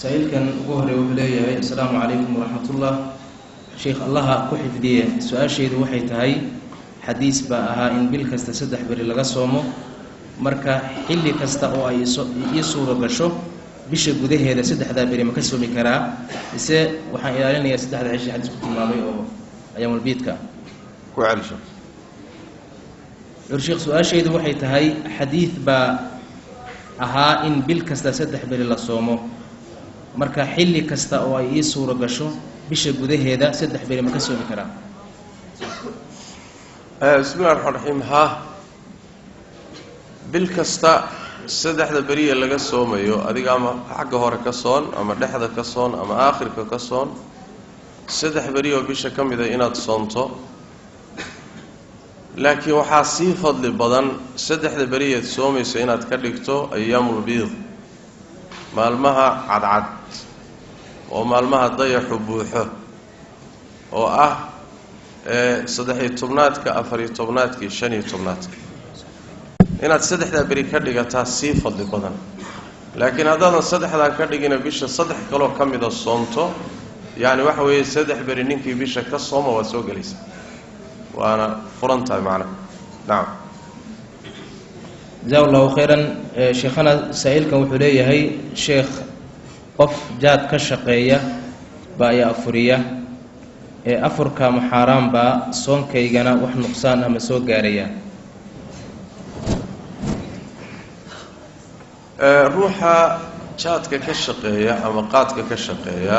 سائلكن ugu hore wuxuu leeyahay assalaamu calaykum waraxmatullah sheekh allaha ku xifdiye su-aashaydu waxay tahay xadiis baa ahaa in bil kasta 3 beri laga soomo marka xilli kasta oo ay ii suuro gasho bisha gudaheeda 3 beri ma ka soomi karaa ise waxaan ilaalinayaa 3 cisho xadiis ku tilmaamay oo ayaamul biidka ku celsho sheekh su-aashaydu waxay tahay xadiis baa ahaa in bil kasta 3 beri la soomo marka xilli kasta oo ay ii suuro gasho bisha gudaheeda 3 beri ma ka soomi karaa bismillaahir rahmaanir rahiim ha bil kasta 3 beri laga soomayo adiga ama xagga hore ka soon ama dhexda ka soon ama aakhirka ka soon 3 beri oo bisha kamida inaad soonto laakiin waxa si fadli badan 3 beri ee soomayso inaad ka dhigto ayaamul biid maalmaha cadcad oo maalmaha dayaxu buuxo oo ah 13aadka 14aadka 15aadka inaad 3 beri ka dhigataa si fadli badan laakiin hadaadan 3 ka dhigina bisha 3 kale oo kamida soonto yaani waxa weeye 3 beri ninkii bisha ka sooma waa soo galaysa وانا فرنتها معنا نعم جزاه الله خيرا شيخنا سائلكم وحليه هي شيخ قف جاد كشقيه بايا افريه افركا محرام با سونكيغنا wax nuqsaan ama soo gaaraya ruuxa jaadka ka shaqeeya ama qaadka ka shaqeeya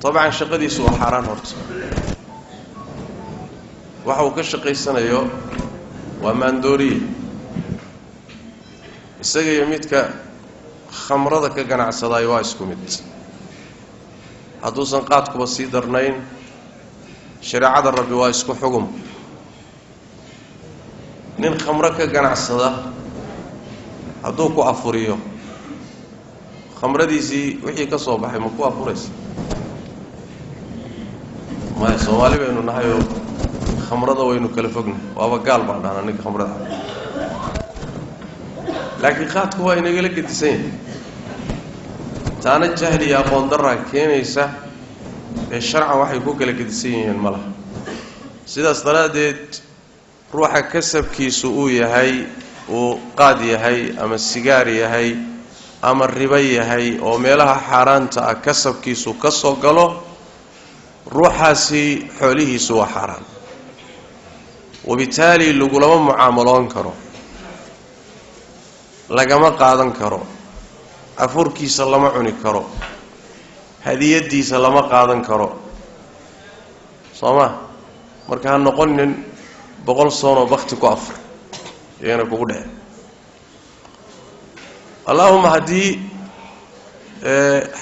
طبعا shaqadiisu waa xaraan horta waxa uu ka shaqeysanayo waa maandoori isaga iyo midka khamrada ka ganacsaday waa isku mid haduusan qaadkuba sii darnayn shariicada rabbi waa isku xugum nin khamro ka ganacsada hadduu ku afuriyo khamradiisii wixii ka soo baxay ma ku afuraysa ma Soomaali baynu nahay khamrada waynu kala fogna waaba gaal baan dhaana ninka khamrada laakiin qaadku waa inaga la gedisan taana jahli ya aqoon darra keenaysa ee sharcan waxay ku kala gedisan yihiin malaha sidaas daraadeed ruuxa kasabkiisu uu yahay uu qaad yahay ama sigaar yahay ama riba yahay oo meelaha xaraanta ah kasabkiisu ka soo galo ruuxaasi xoolihiisu waa xaraan وبالتالي لغلما معاملون كرو لغما قادن كرو افوركيس لما عني كرو هديديس لما قادن كرو صوما marka aan noqonin 100 sano waqti ku afur yeena kugu dhahay Allahumma hadi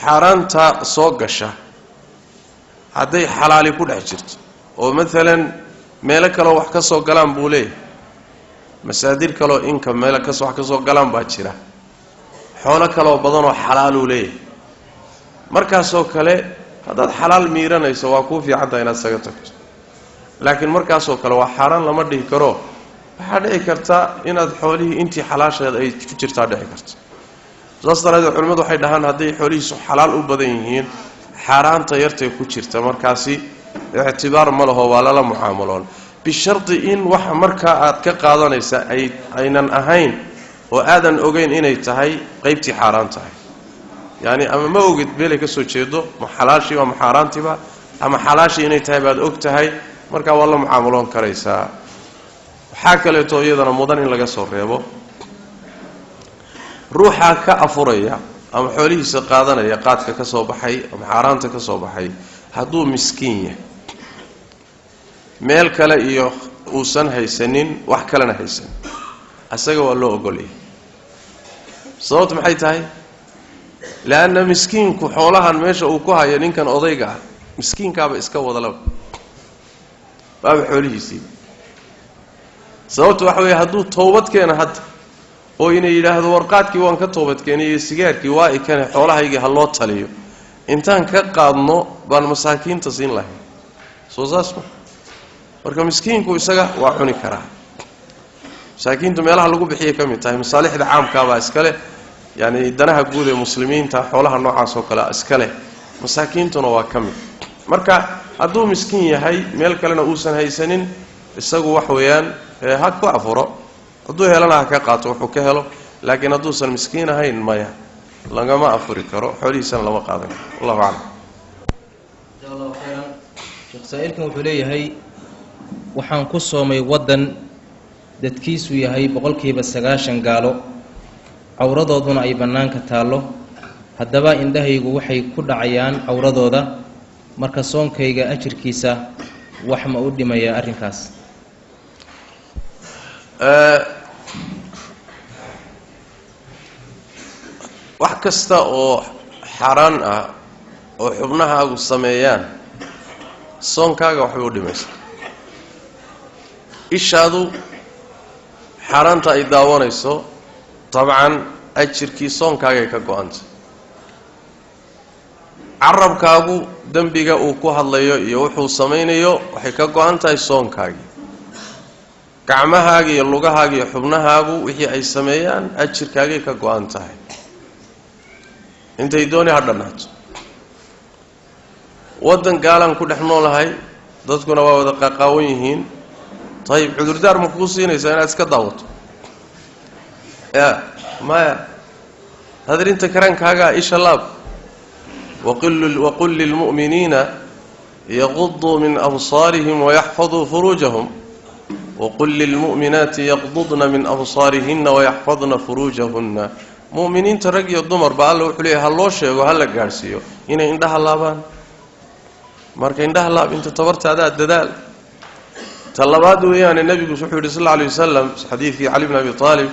xaraanta soo gasha haday xalaali ku dhax jirto oo midaan meel kale wax ka soo galaan buu leeyahay masaadir kale inka meel ka soo wax ka soo galaan baa jira xoolo kale oo badan oo xalaal u leeyahay markaas oo kale hadaad xalaal miiranayso waa ku fiican tahay inaad saga tagto laakiin markaas oo kale waa xaraan lama dhihi karo waxa dhici karta inaad xoolihii intii xalaasheed ay ku jirtaa dhici karto sababtoo culimadu waxay dhahaan haday xoolihiisu xalaal u badan yihiin xaraanta yartay ku jirta markaasi اعتبار مله ولا لا معاملون بشرط ان wax marka aad ka qaadanaysa aynan ahayn oo aadan ogeyn inay tahay qaybtii xaraan tahay yaani ama ma ogid beelay ka soo jeedo ma xalaashi ama xaraantiba ama xalaashi inay tahay baad og tahay marka wala mucaamaloon karaysa waxa kale oo iyadana mudan in laga soo reebo ruuxa ka afuraya ama xoolihiisa qaadanaya qaadka ka soo baxay ama xaraanta ka soo baxay haduu miskiin yahay meel kale iyo uusan haysanin wax kale na haysan asaga waa loo ogolay sababtu maxay tahay laana miskiinku xoolahan meesha uu ku hayo ninkan odayga miskiinkaaba iska wada laba baab xoolihiisii sababtu waxa weeye haduu toobad keena had oo inay yiraahdo warqaadkii waan ka toobad keenay sigaarkii waa ikana xoolahayga ha loo taliyo intaan ka qaadno baan masaakiinta siin lahayn soo saasmo marka miskiinku isaga waa cuni karaa masaakiintu meelaha lagu bixiyo kamid tahay masaalixda caamka baa iskale يعني danaha guud ee muslimiinta xoolaha noocaas oo kale iska leh masaakiintuna waa kamid marka hadduu miskiin yahay meel kalena uusan haysanin isagu wax weeyaan ha ku afuro hadduu helana ha ka qaato wuxuu ka helo laakiin hadduusan miskiin ahayn maya lagama afuri karo xoolihiisana lama qaadan wallahu a'lam jazakallahu khayran sheekh saa'ilkan wuxuu leeyahay waxaan ku soomay wadan dadkiisu yahay 90% gaalo awradooduna ay banaanka taalo haddaba indhahaygu waxay ku dhacayaan awradooda marka soonkayga ajirkiisa wax ma u dhimaya arrinkaas wax kasta oo xaraan ah oo xubnahaagu sameeyaan soonkaaga waxay u dhimaysaa ishaadu xaraanta ay daawanayso طبعا أجركي صون كاغي كغوانت عرب كاغو دنبيغا او كو هادلايو iyo wuxuu sameeynayo waxay ka go'an tahay soonkaagi gacmahaaga iyo lugahaaga iyo xubnahaagu wixii ay sameeyaan ajirkaagi ka go'an tahay intay dooni hadhanaato wadan gaalan ku dhaxnoolahay dadkuna waa wada qaqaawan yihiin tayib cudurdaar ma ku siinaysaa inaad iska daawato يا ما هذا انت كران كاغا ايش الله وقل للمؤمنين يغضوا من أبصارهم ويحفظوا فروجهم وقل للمؤمنات يغضضن من أبصارهن ويحفظن فروجهن مؤمنين ترقي الضمر بالله وحليه هالله شيء وهلا قارسيو هنا عندها اللابان marka indhaha laab inta tabarta dadaal talabaad weeyaan nabigu wuxuu yiri sallallahu alayhi wasallam xadiiskii Ali ibn Abi Talib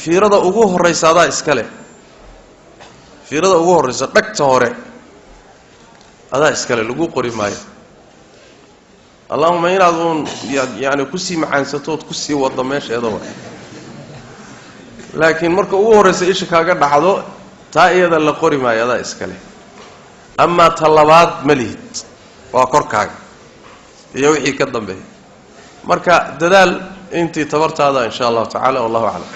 fiirada ugu horeysaada iska leh fiirada ugu horeysa dhagta hore adaa iska leh lagu qori maayo Allahumma inaadun yaani ku sii macaansatood ku sii wada meesheeda waa laakiin marka ugu horeysa isha kaaga dhacdo taa iyada la qori maayo adaa iska leh ama talabaad malihid waa korkaaga iyo wixii ka dambeeyay marka dadaal intii tabartaada insha Allah ta'ala wallahu a'lam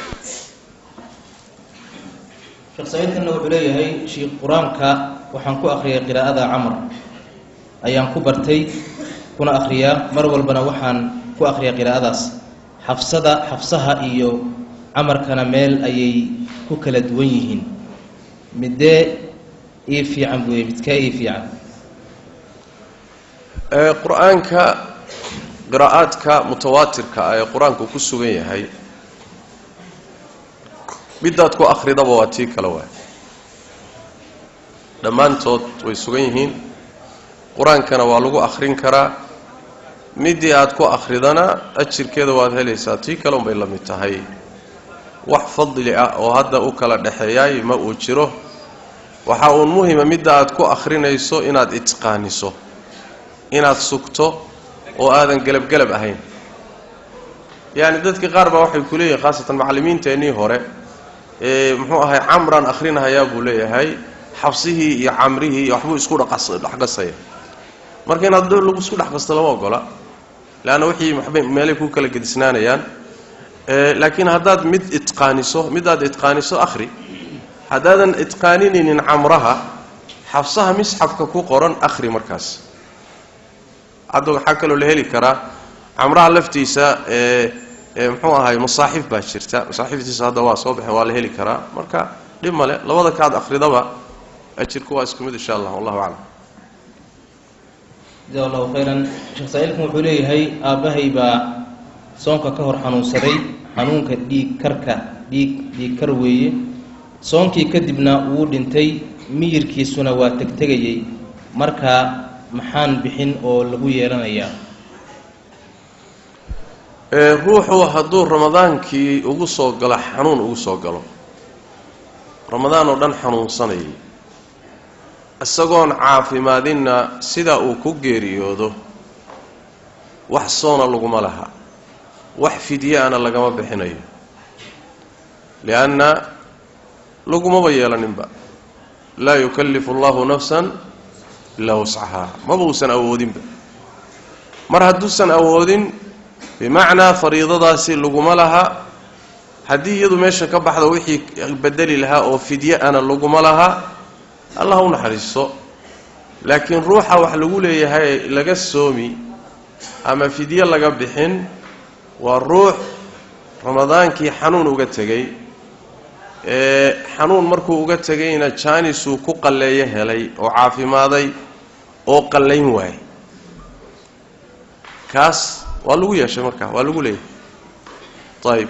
shakhsiyadna wuxuu leeyahay sheekh quraanka waxaan ku akhriyay qiraa'ada Amr ayaan ku bartay kuna akhriyaa mar walbana waxaan ku akhriyaa qiraa'adaas xafsaha iyo amarkana meel ayay ku kala duwan yihiin midee fiican buu midka fiican quraanka qiraa'adka mutawaatirka ay quraanku ku sugan yahay bidaad ku akhridaba waa tii kala waa dhamaantood way sugan yihiin quraankana waa lagu akhrin karaa midii aad ku akhridana ajirkeeda waad helaysaa tii kale bay la mid tahay wax fadli ah oo hadda u kala dhaxeeyay ma uu jiro waxa uu muhiim midda aad ku akhrinayso inaad itqaaniso inaad sugto oo aadan galab ahayn yaani dadka qaar ba waxay ku leeyahay khaasatan macallimiinteennii hore muxuu ahay amran akhrinayaa buu leeyahay xafsihi iyo amrihi iyo waxbuu isku dhaxqasay marka inaad lagu isku dhaxqasto lama ogola laana wixii meelay ku kala gedisnaanayaan laakiin hadaad mid itqaaniso akhri hadaadan itqaaninin amraha xafsaha misxafka ku qoran akhri markaas adoo xakalo la heli kara amraha laftiisa muxuu ahay musaaxif baa jirta musaaxiftiisa hada waa soo baxay waa la heli kara marka dhimale labada kaad akhridaba ajirku waa isku mid insha Allah wallahu a'lam jazakallahu khayran sheekh saa'ilku wuxuu leeyahay aabahay baa soonka ka hor xanuunsaday xanuunka dhiig kar weeye soonkii kadibna uu dhintay miyirkiisuna waa tagtagayay marka maxaan bixin oo lagu yeelanayaa ruuxu hadduu ramadaankii ugu soo galo xanuun ugu soo galo ramadaan oo dhan xanuunsanayay isagoon caafimaadina sida uu ku geeriyoodo wax soona laguma laha wax fidyana lagama bixinayo lianna laguma yeelaninba la yukallifu Allahu nafsan illa wus'aha ma buusan awoodinba mar hadduusan awoodin بمعنى فريضة لغم لها haddii iyadu meesha ka baxdo wixii bedeli lahaa oo fidye ana laguma laha allah u naxariisto laakiin ruuxa wax lagu leeyahay laga soomi ama fidye laga bixin waa ruux ramadaankii xanuun uga tegay xanuun markuu uga tegayna jaanisuu ku qalleeyo helay oo caafimaaday oo qallayn waayey kaas waa lagu yeeshay markaa waa lagu leeyahay ayib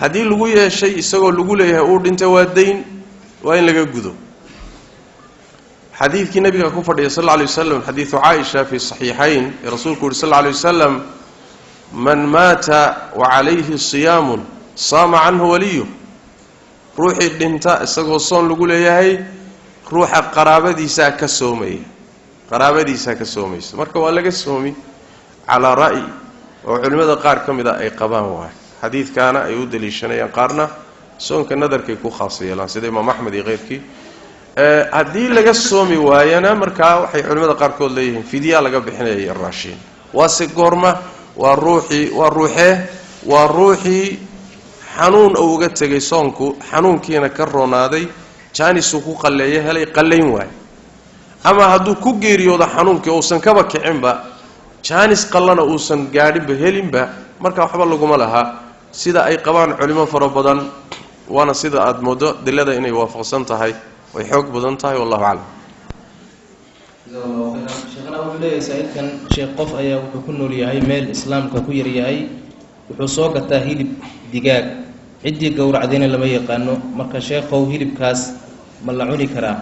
haddii lagu yeeshay isagoo lagu leeyahay uu dhintay waa dayn waa in laga gudo xadiidkii nabiga ku fadhiya sal alla alay wasalam xadiidu caaisha fi saxiixayn ee rasuulku yuri sal alla alay wasalam man maata wacalayhi siyaamun saama canhu waliyuh ruuxii dhinta isagoo soon lagu leeyahay ruuxa qaraabadiisaa ka soomaya qaraabadiisaa ka soomaysa marka waa laga soomi calaa ra'yi oo culimmada qaar ka mida ay qabaan waay xadiidkaana ay u daliishanayaan qaarna soonka nadarkay ku khaas yeelaan sida imaam axmed iyo keyrkii haddii laga soomi waayana markaa waxay culimmada qaarkood leeyihiin fidyaa laga bixinaya iyo raashiin waase goorma waa ruuxii xanuun uu uga tegay soonku xanuunkiina ka roonaaday jaanisuu ku qalleeyo helay qallayn waay ama hadduu ku geeriyoodo xanuunkii uusan kaba kicinba jaanis qallana uusan gaadhinba helinba marka waxba laguma laha sida ay qabaan culimo fara badan waana sida aada moodo dilada inay waafaqsan tahay way xoog badan tahay wallahu aclam sheekhana wuxuu leeyahay saa-ilkan sheekh qof ayaa wuxuu ku nool yahay meel islaamka ku yaryahay wuxuu soo gataa hilib digaag ciddii gowracdayna lama yaqaano marka sheekhow hilibkaas ma la cuni karaa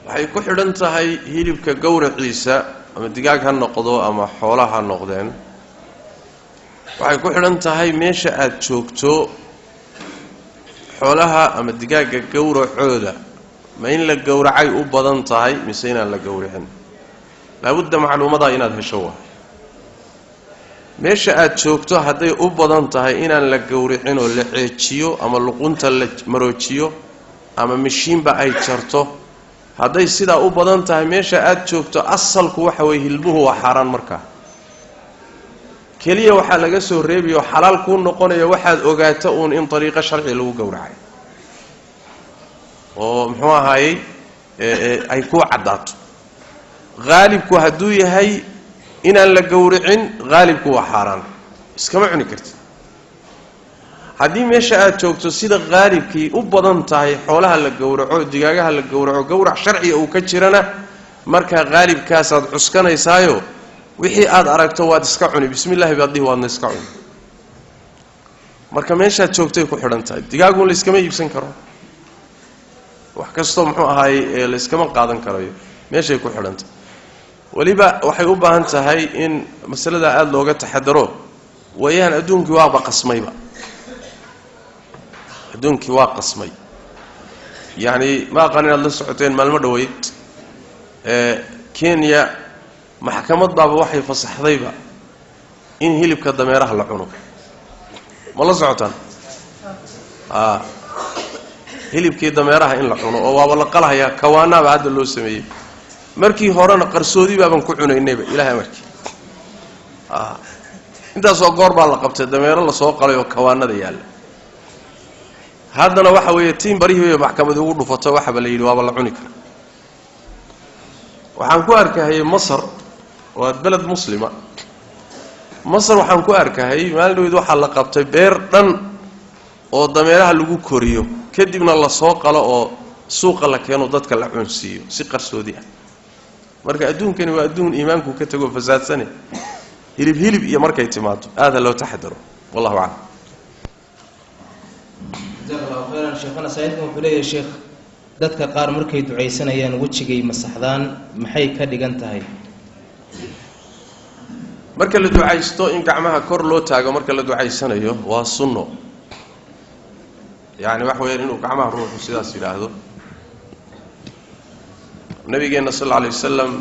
waxay ku xidhan tahay hilibka gowraciisa ama digaag ha noqdo ama xoolaha ha noqdeen waxay ku xidhan tahay meesha aada joogto xoolaha ama digaagga gowracooda ma in la gowracay u badan tahay mise inaan la gowracin laabudda macluumadaa inaad hesho waa meesha aada joogto hadday u badan tahay inaan la gowracin oo la ceejiyo ama luqunta la maroojiyo ama mishiinba ay jarto hadday sidaa u badan tahay meesha aada joogto asalku waxa weeye hilbuhu waa xaaraan markaa keliya waxaa laga soo reebiyo xalaal kuu noqonaya waxaad ogaato uun in dariiqo sharci lagu gowracay oo muxuu ahaayey ay kuu caddaato haalibku hadduu yahay inaan la gowracin haalibku waa xaaraan iskama cuni karti haddii meesha aada joogto sida haalibkii u badan tahay xoolaha la gowraco digaagaha la gowraco gowrac sharciga uu ka jirana markaa haalibkaasaad cuskanaysaayo wixii aada aragto waad iska cuni bismi llahi baad dhihi waadna iska cuni marka meeshaad joogtay ku xidhan tahay digaagun la iskama iibsan karo wax kastoo muxuu ahaayey la iskama qaadan karayo meeshay ku xidhan tahay weliba waxay u baahan tahay in masalada aada looga taxadaro wayaan adduunkii waaba qasmayba adduunkii waa qasmay yacni ma aqaan inaad la socoteen maalmo dhoweyd kenya maxkamad baaba waxay fasaxdayba in hilibka dameeraha la cuno ma la socotaan hilibkii dameeraha in la cuno oo waaba la qalahayaa kawaanaaba hadda loo sameeyey markii horena qarsoodi baaban ku cunaynayba ilahay amarkii intaasoo goor baa la qabtay dameero lasoo qalay oo kawaanada yaalla haddana waxa weeye tiin barihii bay maxkamad ugu dhufato waxaba la yidhi waaba la cuni kara waxaan ku arkahayay masar waa beled muslima masar waxaan ku arkahayay maalin dhaweyd waxaa la qabtay beer dhan oo dameeraha lagu koriyo kadibna lasoo qalo oo suuqa la keeno dadka la cunsiiyo si qarsoodi ah marka adduunkani waa adduun iimaanku ka tago fasaadsane hilib iyo markay timaado aada loo taxadaro wallahu aclam jazakallahu khayran sheekhana saa'ilkan wuxuu leeyahay sheekh dadka qaar markay ducaysanayaan wejigay masaxdaan maxay ka dhigan tahay marka la ducaysto in gacmaha kor loo taago marka la ducaysanayo waa sunno yacni waxa weeyaan inuu gacmaha ruuxu sidaas yidhaahdo nabigeenna sal alla alay wasalam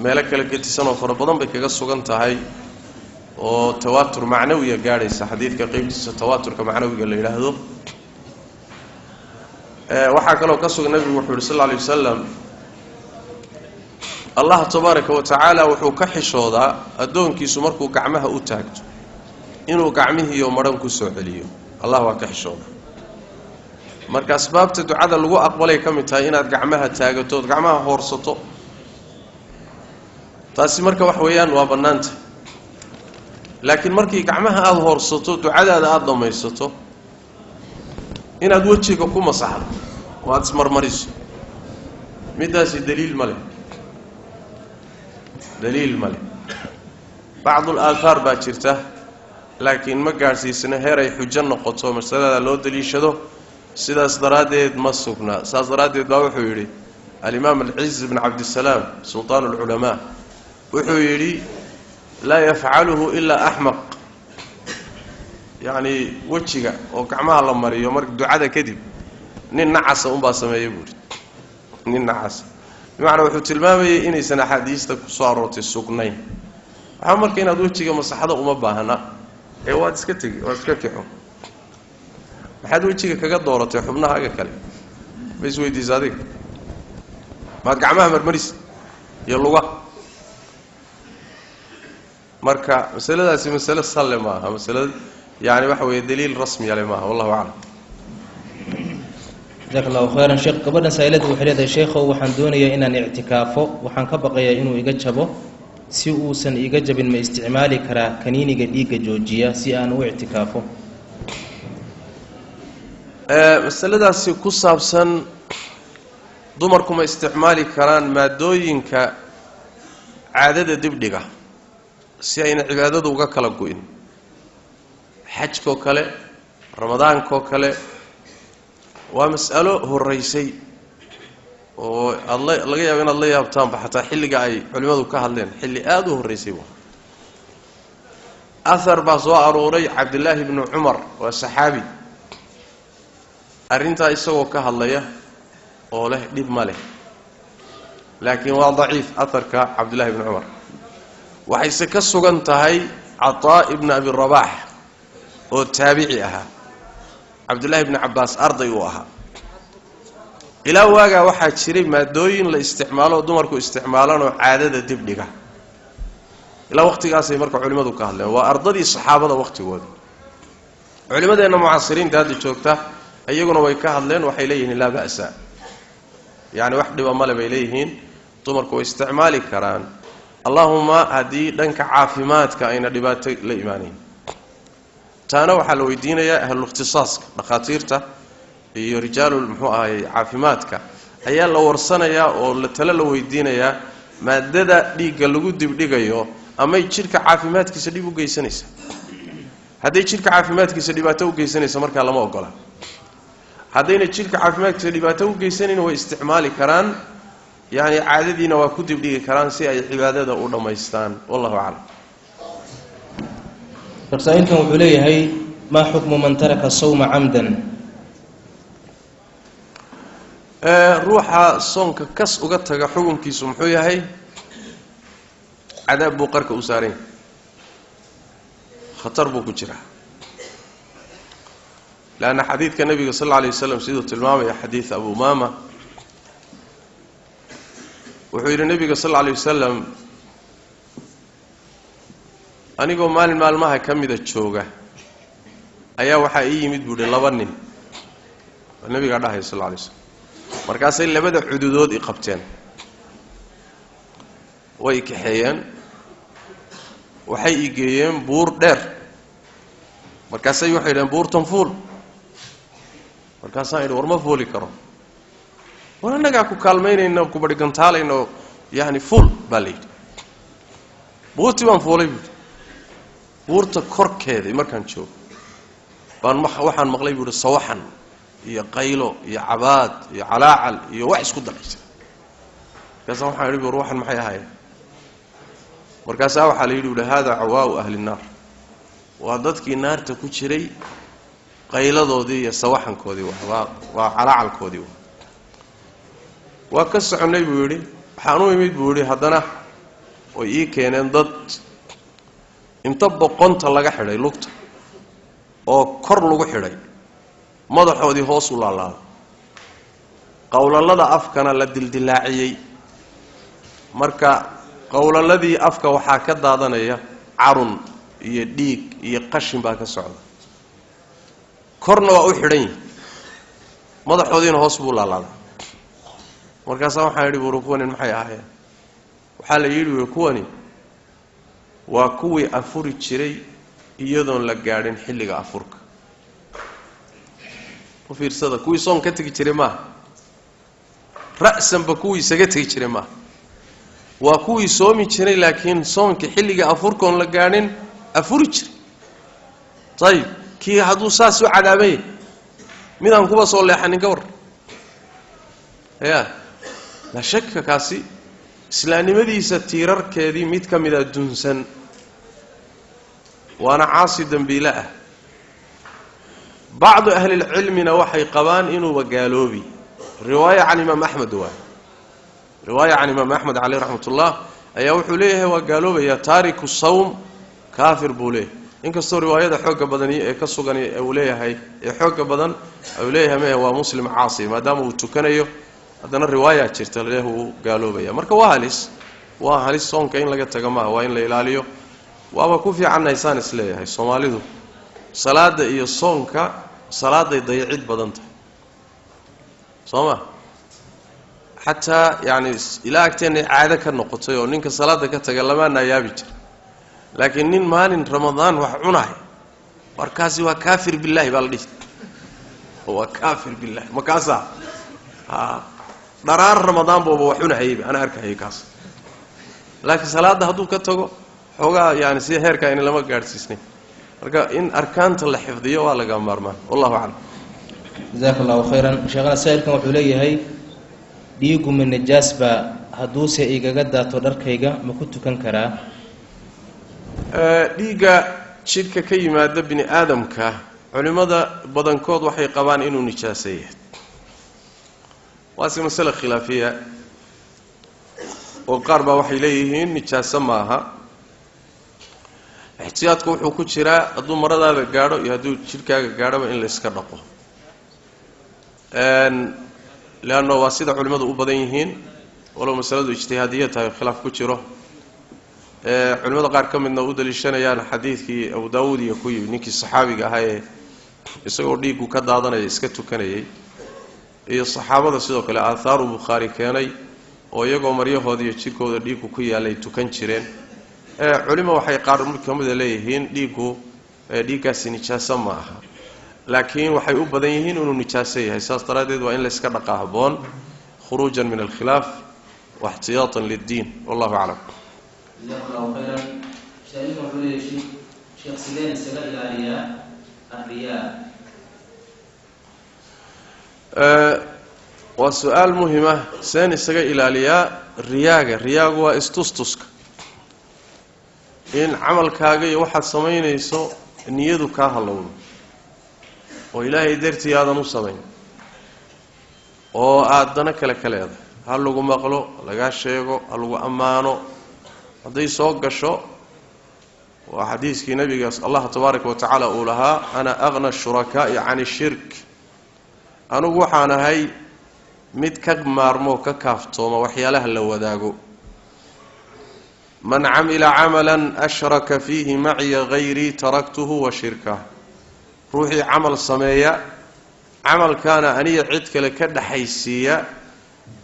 meelo kala gedisan oo fara badan bay kaga sugan tahay oo tawaatur macnawiya gaadhaysa xadiidka qeybtiisa tawaaturka macnawiga la yidhaahdo waxaa kaloo ka sugan nabigu wuxuu yihi sal alla alay wasalam allah tabaaraka wa tacaala wuxuu ka xishoodaa addoonkiisu markuu gacmaha u taagto inuu gacmihiiyo maran ku soo celiyo allah waa ka xishooda marka asbaabta ducada lagu aqbalay ka mid tahay inaad gacmaha taagato gacmaha hoorsato taasi marka wax weeyaan waa banaanta laakiin markii gacmaha aad hoorsato ducadaada aad dhamaysato inaad wajiga ku masaxdo waad ismarmariso midaasi daliil male بعض الآثار باجرته لكن ما قارسيسنا هيري حجة نقطة مسألة لو دليشده سيدا صدراديد ما سكنا صدراديد باوحو يري الإمام العز بن عبد السلام سلطان العلماء وحو يري لا يفعله إلا أحمق يعني وجهك وكعمها الله مري ومرك دعاء كذب نين نعس أمبا سما يقول نين نعس بمعنى وحو تلمامي إني سنة حديثتك صارت السكنين عمرك إن أدوتشي مسحة وما باهنا واد سكتي واد سكتيحو ما حد وجهك كقد دورت يحبنا حاجة كلام بس ويدي زادك ما تقعمها مرمريس يلوغا مركا مسألة هذه مسألة صلي معها مسألة يعني وحوي دليل رسمي على معها والله أعلم جزاك الله خيرا شيخ قبل سائلته وحريده الشيخ وحن دونيا إن اعتكافه وحن كبقي إنه يجتبه si uusan iga jabin ma isticmaali karaa kaniiniga dhiiga joojiya si aan u i'tikaafo masaladaasi ku saabsan dumarku ma isticmaali karaan maadooyinka caadada dibdhiga si ayna cibaadadu uga kala go'in xajko kale ramadaanko kale waa mas'alo horeysay oo Allah laga yaabo in Allah yaabtaan baxata xilliga ay culimadu ka hadleen xilli aad u horeysay athar baa soo arooray Abdullah ibn Umar waa saxaabi arinta isagoo ka hadlaya oo leh dib male laakiin waa dhaif atharka Abdullah ibn Umar waxay ka sugan tahay Ata ibn Abi Rabah oo taabici aha Abdullah ibn Abbas arday u aha إلى واقع واحد شري مادوين لاستعماله ودمركو استعمالانه عادة دبدقة إلى وقت قاسي مركو علماء كهلا وأرضي الصحابة وقت قود علماء أن معاصرين دادي شوكته أيقون ويكهلين وحيليهن لا بأس يعني واحد ومال بيليهن دمركو استعمالي كران اللهم هدي لنك عافمات كأين دبات الإيمانين تانو حلو الدين يا أهل الاختصاص بخاطيرته iyo rijaalul muxuu ahay caafimaadka ayaa la warsanaya oo la tala la weydiinaya maadada dhiiga lagu dibdhigayo ama jirka caafimaadkiisa dib u geysanaysa haday jirka caafimaadkiisa dhibaato u geysanaysa marka lama ogola hadayna jirka caafimaadkiisa dhibaato u geysanayna way isticmaali karaan yani caadadiina waa ku dibdhigi karaan si ay cibaadada u dhameystaan wallahu a'lam farsaayinkan wuxuu leeyahay ma hukmu man taraka sawma amdan ruuxa soonka kas uga taga xukunkiisu muxuu yahay cadaab buu qarka u saaray khatar buu ku jira laana xadiidka nabiga sallallahu alayhi wasallam sidoo tilmaamay xadiis Abu Umama wuxuu yiri nabiga sallallahu alayhi wasallam anigoo maalmaha kamida jooga ayaa waxa ii yimid buudhe laba nin nabiga dhahay sallallahu alayhi wasallam markaasay labada xuduudood i qabteen way kaxeeyeen waxay i geeyeen buur dheer markaasay waxay yiraahdeen buurtan fuul markaasay war ma fuuli karo war anaga ku kaalmeynayna ku badhigantaalayno yaani fuul balay buurti baan fuulay buurta korkeeda markaan joogo baan waxaan maqlay buur sawaxan iyo qaylo iyo cabaad iyo calaacal iyo wax isku dalaysa kaas waxaan yiri ruuxan maxay ahaayeen markaas waxa la yiri hada awaa ahli naar waa dadkii naarta ku jiray qayladoodii iyo sawaxankoodii waa calaacalkoodii waa ka soconay buu yiri waxaan u imid buu yiri hadana oo ii keeneen dad inta boqonta laga xidhay lugta oo kor lagu xidhay madaxoodii hoos u laalaado qowlalada afkana la dildilaaciyay marka qowlaladii afka waxa ka daadanaya carun iyo dhiig iyo qashin baa ka socda korna waa u xidhan yihin madaxoodiina hoos buu laalaaday markaasaa waxaan yidhi buuri kuwani maxay ahaayeen waxaa la yidhi wy kuwani waa kuwii afuri jiray iyadoon la gaadhin xilliga afurka u fiirsada kuwii soon ka tegi jiray maaha ra'sanba kuwii isaga tegi jiray maaha waa kuwii soomi jiray laakiin soonka xilliga afurkoon la gaadhin afuri jiray ayib kii hadduu saas u cadaabay midaan kuba soo leexanin ka war ya la shaka kaasi islaamnimadiisa tiirarkeedii mid ka mida dunsan waana caasi dambiile ah bacdu ahli lcilmina waxay qabaan inuuba gaaloobi riwaaya can imaam axmed waay riwaaya can imaam axmed caleyh raxmat ullah ayaa wuxuu leeyahay waa gaaloobaya taariku sawm kaafir buu leeyahay inkastoo riwaayada xooga badani ee ka sugan uu leeyahay ee xooga badan uu leeyahay maya waa muslim caasi maadaama uu tukanayo haddana riwaaya jirta leeyahay uu gaaloobaya marka waa halis soonka in laga tago maaha waa in la ilaaliyo waaba ku fiicannaysaan isleeyahay soomaalidu salaada iyo soonka salaaday dayacid badan tahay soo ma xataa yani ilaa agteenay caado ka noqotay oo ninka salaada ka taga lamaana yaabi jira laakiin nin maalin ramadaan wax cunahay markaasi waa kaafir billahi baa la dhihi waa kaafir billahi makaasaa dharaar ramadaan booba wax cunahayba ana arkahayay kaas laakiin salaada hadduu ka tago xoogaa yani si heerkaa in lama gaadhsiisnay marka in arkaanta la xifdiyo waa laga maarmaan wallahu aclam jazaaka allahu khayran sheekhana saa'ilkan wuxuu leeyahay dhiigu ma najaas baa hadduuse igaga daato dharkayga ma ku tukan karaa dhiigga jidhka ka yimaada bini aadamka culimmada badankood waxay qabaan inuu nijaaseeyahay waase masale khilaafiya oo qaar baa waxay leeyihiin nijaaso maaha ixtiyaadku wuxuu ku jiraa hadduu maradaada gaadho iyo hadduu jidhkaaga gaadhoba in la iska dhaqo leanno waa sida culimmadu u badan yihiin walow masaladu ijtihaadiya tahay khilaaf ku jiro culimmada qaar ka midna u daliishanayaan xadiidkii abu daawuud iyo ku yimi ninkii saxaabiga ahaa ee isagoo dhiiggu ka daadanaya iska tukanayay iyo saxaabada sidoo kale aahaaru bukhaari keenay oo iyagoo maryahooda iyo jidhkooda dhiiggu ku yaalay tukan jireen culimo waxay qaar ka mida leeyihiin dhiiggaasi nijaaso ma aha laakiin waxay u badan yihiin inuu nijaaso yahay saas daraaddeed waa in la iska dhaqaa habboon khuruujan min alkhilaaf واحتياطا للدين والله أعلم. جزاك الله خيرا. شايفكم حولي شيخ سليم سلا إلى الرياء. وسؤال مهمة سين سلا إلى الرياء واستستسك إن عمل كاجي واحد سمين يسو نيدو كهلون وإلهي درتي هذا نصمين وأدنى كلا هذا هل لو مقلو لقى شيء هل لو أمانو هذا يسوق الشو وحديث كي نبي الله تبارك وتعالى أولها أنا أغنى الشركاء عن الشرك أنا وحنا هاي متكب مارمو ككافتوما وحياله لو ذاقو من عمل عملا أشرك فيه معي غيري تركته وشركه روحي عمل صمية عمل كان أني عدك لكد حيثية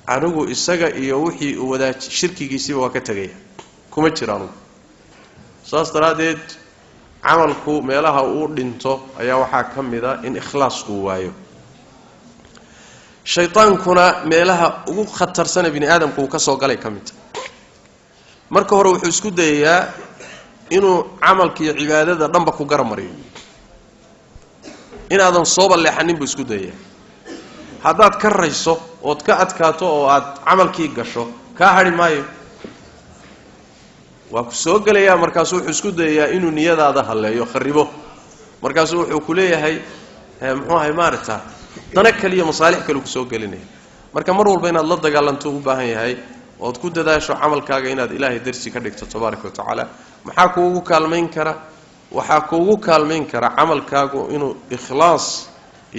عنو إساق إيوحي وذا شركي كيسيب وكتغيه كما ترانو ساس تراديد عملكو ميلاها أوردنتو أيا وحا كمدا إن إخلاصكو وايو شيطان كنا ميلاها أو خطر سنة بني آدم كو كسو قالي كمدا marka hore wuxuu isku dayayaa inuu amalkii cibaadada dhanba ku garamariyo inaadan soo baleexanin buu isku dayayaa hadaad ka rayso oo ka adkaato oo aad amalkii gasho ka hari maayo waa ku soo galayaa markaas wuxuu isku dayayaa inuu niyadaada haleeyo kharibo markaas wuxuu ku leeyahay muxuu ahay maarta dana kaliya masaalix kale ku soo galinay marka mar walba inaad la dagaalanto u baahan yahay ood ku dadaasho amalkaaga inaad ilaahay darsi ka dhigto tabaaraka wa taala maxaa kuugu kaalmeyn kara waxa kuugu kaalmeyn kara amalkaagu inuu ikhlaas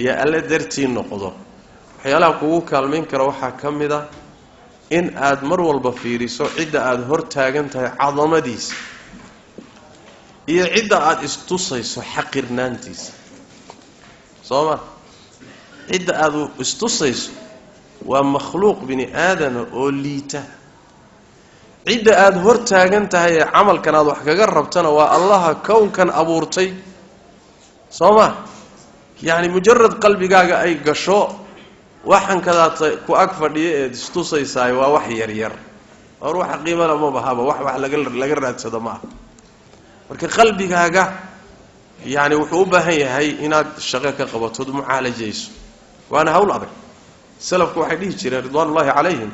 iyo alla darti noqdo waxyaalaha kuugu kaalmeyn kara waxa kamida in aad mar walba fiiriso cida aad hor taagan tahay cadamadiisa iyo cidda aad istusayso xaqirnaantiisa sooma cidda aad istusayso waa makhluuq bini aadama oo liita cidda aad hor taagan tahay ee camalkan aad wax kaga rabtana waa allaha kownkan abuurtay sooma yani mujarrad qalbigaaga ay gasho waxan kadaad ku ag fadhiyo ee istusaysaay waa wax yar yar oo ruuxa qiimada ma bahaba wax laga raadsado ma marka qalbigaaga yani wuxuu u baahan yahay inaad shaqo ka qabato mucaalajayso waana hawl adag salafku waxay dhihi jireen ridwaanullaahi calayhim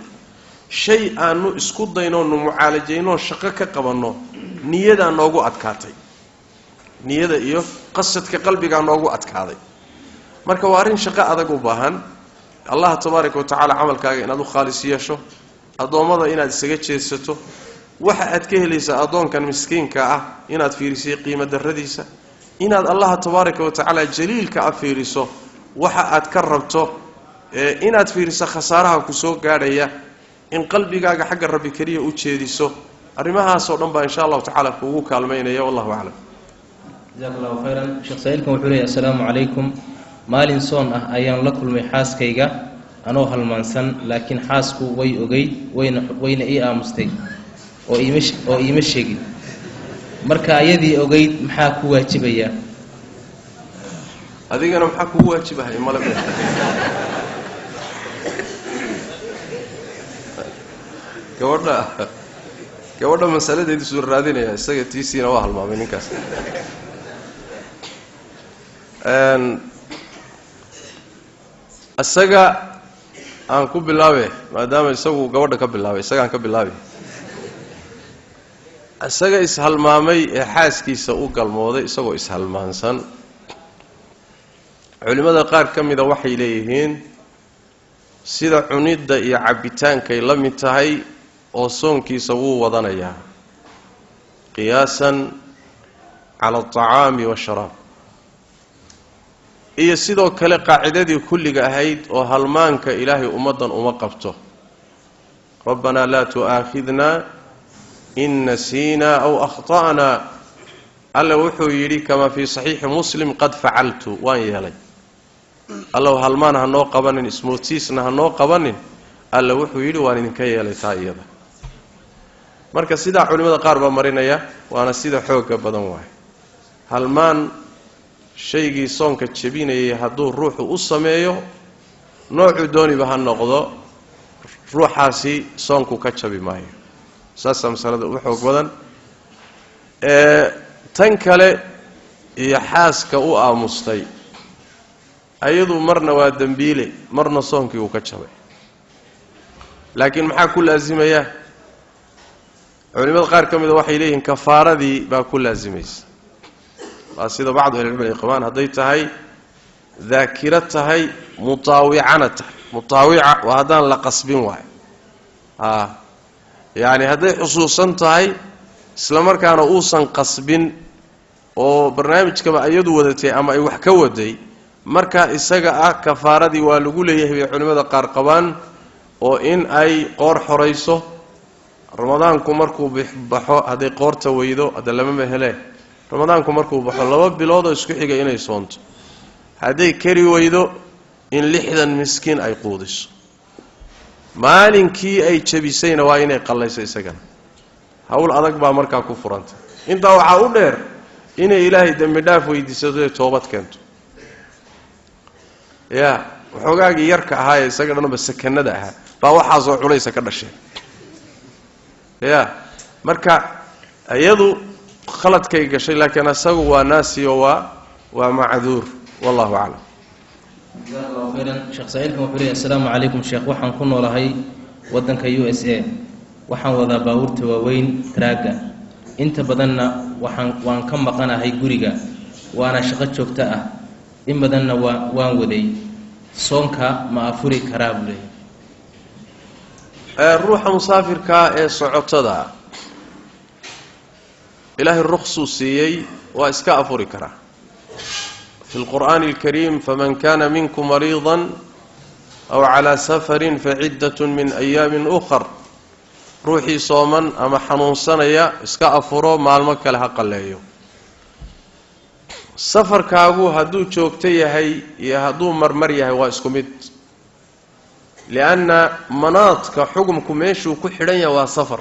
shay aanu isku dayno nu mucaalajayno shaqo ka qabanno niyada noogu adkaatay niyada iyo qasadka qalbiga noogu adkaaday marka waa arin shaqo adag u baahan allah tabaaraka wa tacaala camalkaaga inaad u khaalis yeesho adoomada inaad isaga jeesato waxa aad ka helaysaa adoonkan miskiinka ah inaad fiiriso qiimo darradiisa inaad allah tabaaraka wa tacaala jaliilka afiiriso waxa aad ka rabto inaad fiiriso khasaaraha ku soo gaadhaya in qalbigaaga xagga rabbi kaliya u jeediso arrimahaas oo dhan baa insha Allah tacaala kuugu kaalmeynaya wallahu a'lam jazakallahu khairan sheekh saa'ilkan wuxuu leeyahay assalaamu calaykum maalin soon ah ayaan la kulmay xaaskayga anoo halmaansan laakiin xaasku way ogeyd wayna ii aamustay oo iima sheegin marka ayadii ogeyd maxaa ku waajibaya adigana maxaa kugu waajibahay malabe gabadha masaladeedu soo raadinaya isaga tiisiina waa halmaamay ninkaas asaga aan ku bilaabe maadaama isagu gabadha ka bilaabay isagaan ka bilaabay isaga ishalmaamay ee xaaskiisa u galmooday isagoo ishalmaansan culimada qaar ka mida waxay leeyihiin sida cunidda iyo cabitaankay la mid tahay oo soonkiisa wuu wadanayaa qiyaasan cala alطacaami waasharaab iyo sidoo kale qaacidadii kulliga ahayd oo halmaanka ilaahay ummaddan uma qabto rabbanaa laa tu'aakhidnaa in nasiinaa aw akhta'naa alla wuxuu yidhi kamaa fii saxiixi muslim qad facaltu waan yeelay allow halmaan ha noo qabanin ismootiisna ha noo qabanin alla wuxuu yidhi waan idinka yeelay taa iyada marka sidaa culimmada qaar baa marinaya waana sida xoogga badan waaye halmaan shaygii soonka jebinayay hadduu ruuxu u sameeyo noocuu dooniba ha noqdo ruuxaasi soonku ka jabi maayo saasaa masalada u xoog badan tan kale iyo xaaska u aamustay ayadu marna waa dembiile marna soonkii uu ka jabay laakiin maxaa ku laasimaya culimada qaar ka mida waxay leeyihiin kafaaradii baa ku laasimaysa waa sida bacdu ahlicilmi ay qabaan hadday tahay daakiro tahay mutaawicana tahay mutaawica waa haddaan la qasbin waayo yani hadday xusuusan tahay isla markaana uusan qasbin oo barnaamijkaba iyadu wadatay ama ay wax ka waday markaa isaga ah kafaaradii waa lagu leeyahay bay culimmada qaar qabaan oo in ay qoor xorayso ramadaanku markuu baxo hadday qoorta weydo hadda lamama hele ramadaanku markuu baxo 2 bilood oo isku xiga inay soonto hadday kari weydo in 60 miskiin ay quudiso maalinkii ay jabisayna waa inay qallayso isagana hawl adag baa markaa ku furanta intaa waxaa u dheer inay ilaahay dambi dhaaf weydiisato ee toobad keento ya waxoogaagii yarka ahaa ee isaga dhanba sakanada ahaa baa waxaasoo culaysa ka dhashay ya marka iyadu khaladkay gashay laakiin asagu waa naasiyo waa macduur wallahu a'lam jazakallahu khairan sheekh saa'ilkan wuxuu leeyahay assalaamu calaykum sheekh waxaan ku noolahay waddanka USA waxaan wadaa baabuurta waaweyn traaga inta badanna waan ka maqanahay guriga waana shaqo joogto ah in badanna waan waday soonka ma afuri karaa buu leeyahay ruuxa musaafirka ee socotada ilaahay rukhsuu siiyey waa iska afuri karaa في القرآن الكريم فمن كان منكم مريضا أو على سفر فعدة من أيام أخر روحي صوما أما حنون سنيا اسكا أفرو مع المكة لحق الله safarkaagu hadduu joogto yahay iyo hadduu marmar yahay waa isku mid lianna manaadka xukumku meeshuu ku xidhan yahay waa safar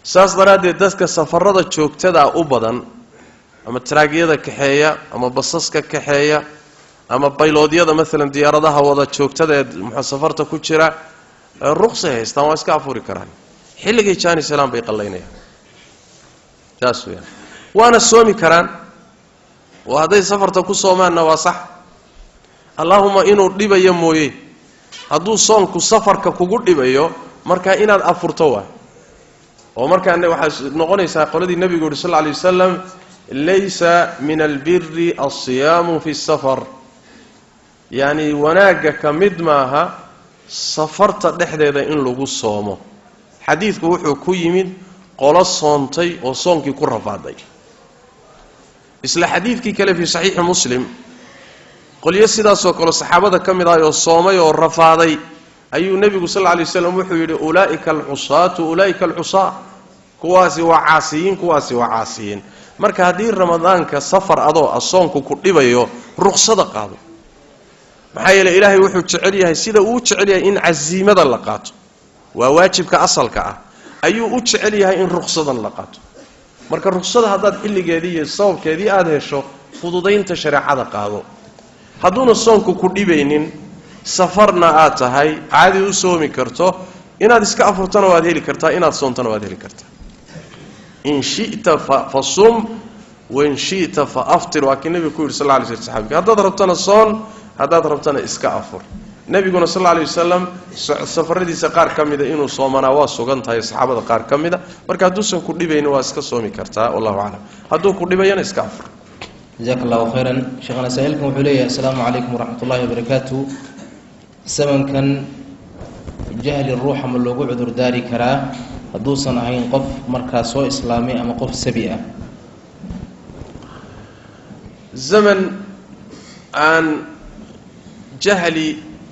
saas daraaddeed dadka safarada joogtada u badan ama taraagyada kaxeeya ama basaska kaxeeya ama bayloodyada maalan diyaaradaha wada joogtada ee muxuu safarta ku jira ruqsay haystaan waa iska afuri karaan xilligii jaani salaam bay qallaynayaan taas weeyaan waana soomi karaan oo hadday safarta ku soomaanna waa sax allahuma inuu dhibayo mooye hadduu soonku safarka kugu dhibayo markaa inaad afurto waa oo markaana waxaa noqonaysaa qoladii nabigu yidhi sal lla alay wasalam laysa min albiri alsiyaamu fi safar yacni wanaagga ka mid maaha safarta dhexdeeda in lagu soomo xadiidku wuxuu ku yimid qolo soontay oo soonkii ku rafaaday isla xadiidkii kale fii saxiixi muslim qolyo sidaasoo kale saxaabada ka mid ahay oo soomay oo rafaaday ayuu nebigu sal lla alay wasalam wuxuu yidhi ulaa'ika alcusaatu ulaa'ika alcusaa kuwaasi waa caasiyiin kuwaasi waa caasiyiin marka haddii ramadaanka safar adoo soonku ku dhibayo ruqsada qaado maxaa yeelay ilaahay wuxuu jecel yahay sida uu jecel yahay in casiimada la qaato waa waajibka asalka ah ayuu u jecel yahay in ruqsadan la qaato marka ruqsada haddaad xilligeedii iyo sababkeedii aada hesho fududaynta shareecada qaado hadduuna soonku ku dhibaynin safarna aad tahay caadi u soomi karto inaad iska afurtana waad heli kartaa inaad soontana waad heli kartaa in shi'ta fasum wain shi'ta faaftir waa kii nebigu ku yidhi sal lla alay sl saxaabiki haddaad rabtana soon haddaad rabtana iska afur nebiguna sal alla alay wasalam safaradiisa qaar ka mida inuu soomanaa waa sugan tahay saxaabada qaar ka mida marka hadduusan ku dhibayni waa iska soomi kartaa wallahu aclam hadduu ku dhibayana iska afur jazaaka allahu khayran sheekhana saa-iilkan wuxuu leeyahay assalaamu calaykum waraxmat ullahi wabarakaatu samankan jahli ruuxa ma loogu cudur daari karaa hadduusan ahayn qof markaa soo islaamay ama qof sabi ah zaman aan jahli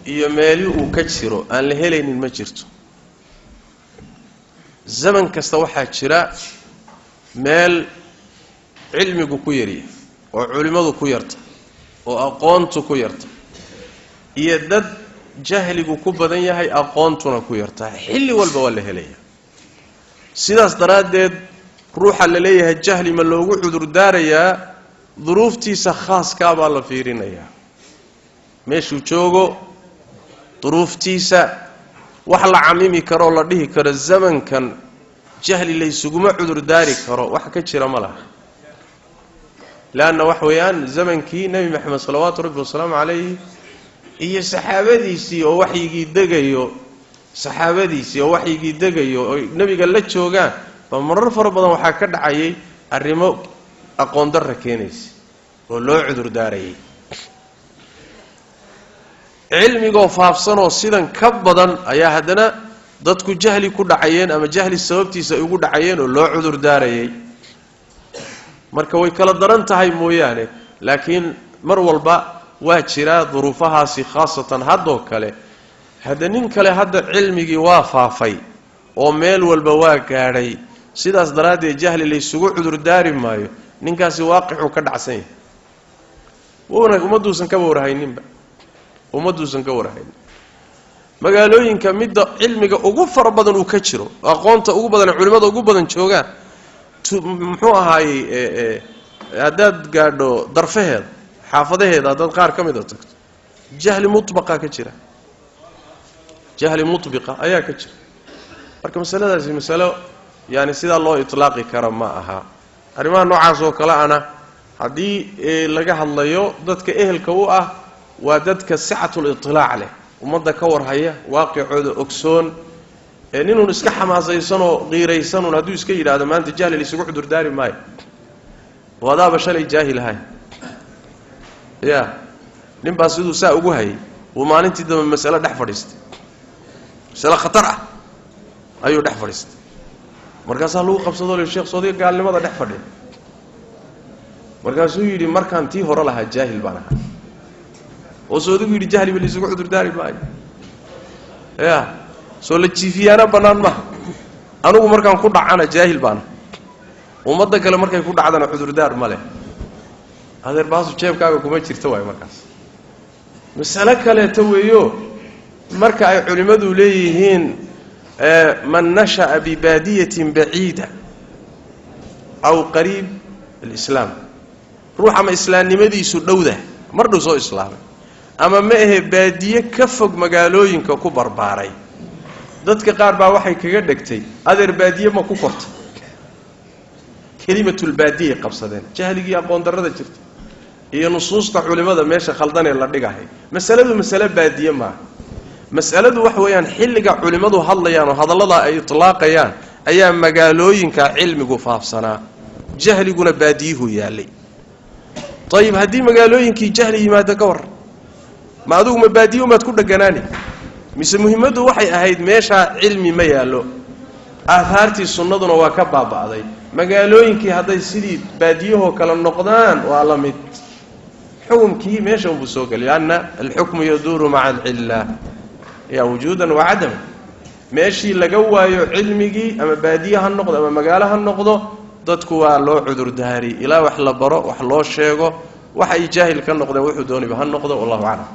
iyo meeli uu ka jiro aan la helaynin ma jirto zaman kasta waxaa jira meel cilmigu ku yaryahay oo culimmadu ku yarta oo aqoontu ku yarta iyo dad jahligu ku badan yahay aqoontuna ku yartaa xilli walba waa la helaya sidaas daraaddeed ruuxa la leeyahay jahli ma loogu cudur daarayaa duruuftiisa khaaskaa baa la fiirinayaa meeshuu joogo duruuftiisa wax la camimi karoo la dhihi karo zamankan jahli laysuguma cudur daari karo wax ka jira ma laha leanna wax weeyaan zamankii nebi maxamed salawaatu rabbi wasalaamu calayhi iyo saxaabadiisii oo waxyigii degayo oo nebiga la joogaan ba marar fara badan waxaa ka dhacayay arrimo aqoon darra keenaysa oo loo cudur daarayay cilmigoo faafsanoo sidan ka badan ayaa haddana dadku jahli ku dhacayeen ama jahli sababtiisa ay ugu dhacayeen oo loo cudur daarayay marka way kala daran tahay mooyaane laakiin mar walba waa jiraa duruufahaasi khaasatan haddoo kale hadda nin kale hadda cilmigii waa faafay oo meel walba waa gaadhay sidaas daraaddeed jahli laysugu cudur daari maayo ninkaasi waaqicuu ka dhacsan yahay ummadduusan ka warhayninba magaalooyinka midda cilmiga ugu fara badan uu ka jiro aqoonta ugu badan culimada ugu badan joogaan muxuu ahaayey haddaad gaadho darfaheeda xaafadaheeda haddaad qaar ka mida tagto jahli mutbaqa ka jira jahli mutbiqa ayaa ka jira marka masaladaasi masalo yani sidaa loo itlaaqi kara ma aha arrimaha noocaas oo kale ana haddii laga hadlayo dadka ehelka u ah waa dadka sicatul itilaac leh ummadda ka warhaya waaqicooda ogsoon ninuun iska xamaasaysanoo qiiraysanuun hadduu iska yidhaahdo maanta jahli laysugu cudur daari maayo wadaaba shalay jaahil ahay ya nin baa siduu saa ugu hayay uu maalintii dambe masale dhex fadhiistay masale khatar ah ayuu dhex fadhiistay markaasaa lagu qabsadoo le sheekh soodiga gaalnimada dhex fadhiya markaasuu yidhi markaan tii hore lahaa jaahil baan ahaa oo soodigu yidhi jahliba laysugu cudur daari maayo ya soo la jiifiyaana bannaan maha anugu markaan ku dhacana jaahil baana ummadda kale markay ku dhacdana cudurdaar ma leh adeer baasu jeebkaaga kuma jirto waay markaas mas'alo kaleeto weeyo marka ay culimmadu leeyihiin man nasha'a bibaadiyatin baciida aw qariib alislaam ruux ama islaamnimadiisu dhowda mar dhow soo islaamay ama ma ahe baadiye ka fog magaalooyinka ku barbaaray dadka qaar baa waxay kaga dhigtay adeer baadiye ma ku korta kalimatul baadiye qabsadeen jahligii aqoon darrada jirta iyo nusuusta culimada meesha khaldan ee la dhigahay mas'alo baadiye ma mas'aladu wax weeyaan xilliga culimadu hadlayaan oo hadallada ay itlaaqayaan ayaa magaalooyinka cilmigu faafsanaa jahliguna baadiyuhu yaalay طيب haddii magaalooyinkii jahli yimaado ka war ma adigu ma baadiyo maad ku dhaganaani mise muhiimadu waxay ahayd meesha cilmi ma yaalo aahaartii sunnaduna waa ka baaba'day magaalooyinkii hadday sidii baadiyahoo kala noqdaan waa la mid xukumkii meesha uu soo galay anna al-hukmu yaduru ma'a al-illa ya wujudan wa adam meeshii laga waayo cilmigii ama baadiyaha noqdo ama magaalaha noqdo dadku waa loo cudur daari ilaa wax la baro wax loo sheego waxa ay jaahil ka noqdeen wuxuu doonay ha noqdo wallahu a'lam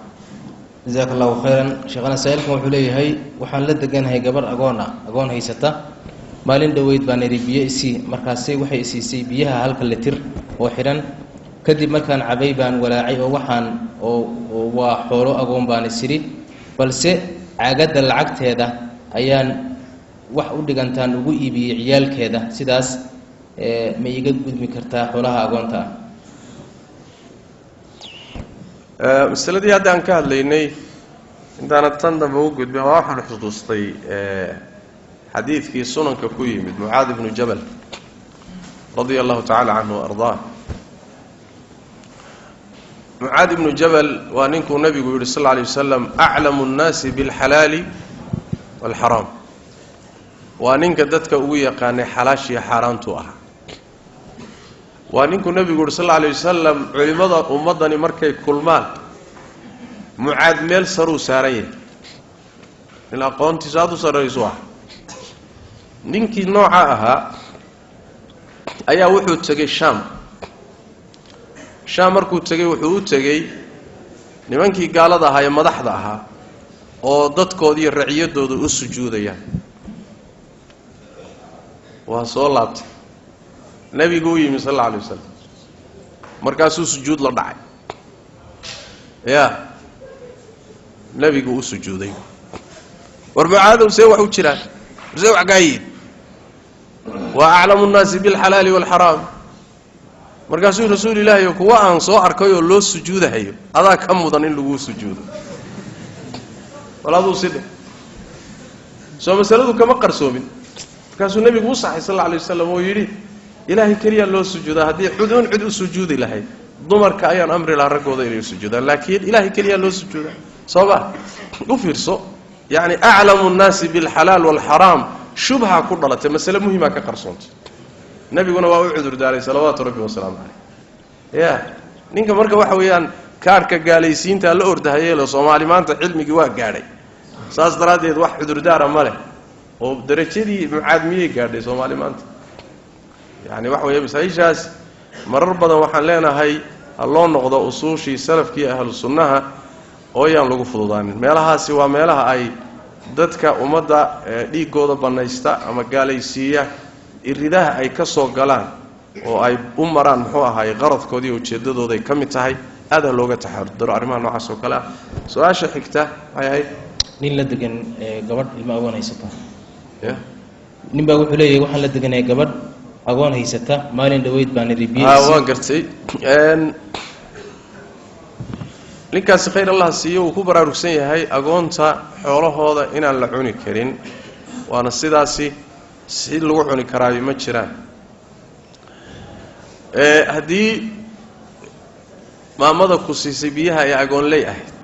jazakallahu khairan sheekana saa'ilkan wuxuu leeyahay waxaan la deganahay gabar agoon haysata maalin dhaweyd baan biyo isii markaasay waxay isiisay biyaha halka litir oo xiran kadib markaan cabay baan walaacay oo waxaan oo waa xoolo agoon baan isiri balse caagada lacagteeda ayaan wax u dhigantaan ugu iibiyay ciyaalkeeda sidaas ma iga gudmi kartaa xoolaha agoonta masaladii hadda aan ka hadlaynay intaana tan dambe u gudbin waxaan xusuustay xadiidkii sunanka ku yimid mucaad ibnu jabal radia allahu tacaala canhu ardaa mucaad ibnu jabal waa ninkuu nabigu yidhi sal alla alay wasalam aclamu nnaasi bilxalaali waalxaraam waa ninka dadka ugu yaqaanay xalaashiya xaaraantu ahaa waa ninkuu nabigu yidhi sal alla alay wasalam culimmada ummaddani markay kulmaan mucaad meel saruu saaran yahay in aqoontiisu aada u sarraysu ah ninkii nooca ahaa ayaa wuxuu tegey shaam markuu tegey wuxuu u tegey nimankii gaalada ahaa ee madaxda ahaa oo dadkooda iyo raciyadooda u sujuudayaan waa soo laabtay nebigu u yimi sal alla alay wasalam markaasuu sujuud la dhacay ya nebigu u sujuuday war mucaadow see wax u jiraan see wax gaayiin waa aclamu nnaasi bilxalaali waalxaraam markaasuu rasuul ilaahi kuwa aan soo arkay oo loo sujuudahayo adaa ka mudan in laguu sujuudo walaaduu sidhe soo masaladu kama qarsoomin markaasuu nebigu u saxay sal alla alay wasalam oo yidhi ilaahay keliyaa loo sujuudaa haddii cuduun cid u sujuudi lahayd dumarka ayaan amri lahaa raggooda inay u sujuudaan laakiin ilaahay keliyaa loo sujuudaa soo ma u fiirso yacni aclamu nnaasi bilxalaal waalxaraam shubha ku dhalatay masale muhimaa ka qarsoontay nebiguna waa u cudur daaray salawaatu rabbi wasalaamu caleyh ya ninka marka waxa weeyaan kaarhka gaalaysiintaa la ordahayeelo soomaali maanta cilmigii waa gaadhay saas daraaddeed wax cudurdaara ma leh oo darajadii mucaad miyay gaadhay soomaali maanta yacni waxa weeye masaa-ishaas marar badan waxaan leenahay ha loo noqdo usuushii salafkii ahlu sunnaha oo yaan lagu fududaanin meelahaasi waa meelaha ay dadka ummadda dhiiggooda bannaysta ama gaalaysiiya iridaha ay ka soo galaan oo ay u maraan muxuu ahaay qaradkoodii ujeeddadooday ka mid tahay aad ha looga taxadaro arrimaha noocaas oo kale ah su-aasha xigta waxay ahayd nin la degan gabadh ilmo agoon haysata nin baa wuxuu leeyahay waxaan la deganahay gabadh agoon haysata maalin dhaweyd baan waan gartay ninkaasi khayr allah siiyo uu ku baraarugsan yahay agoonta xoolahooda inaan la cuni karin waana sidaasi si lagu cuni karaayo ma jiraan haddii maamada ku siisay biyaha ay agoonley ahayd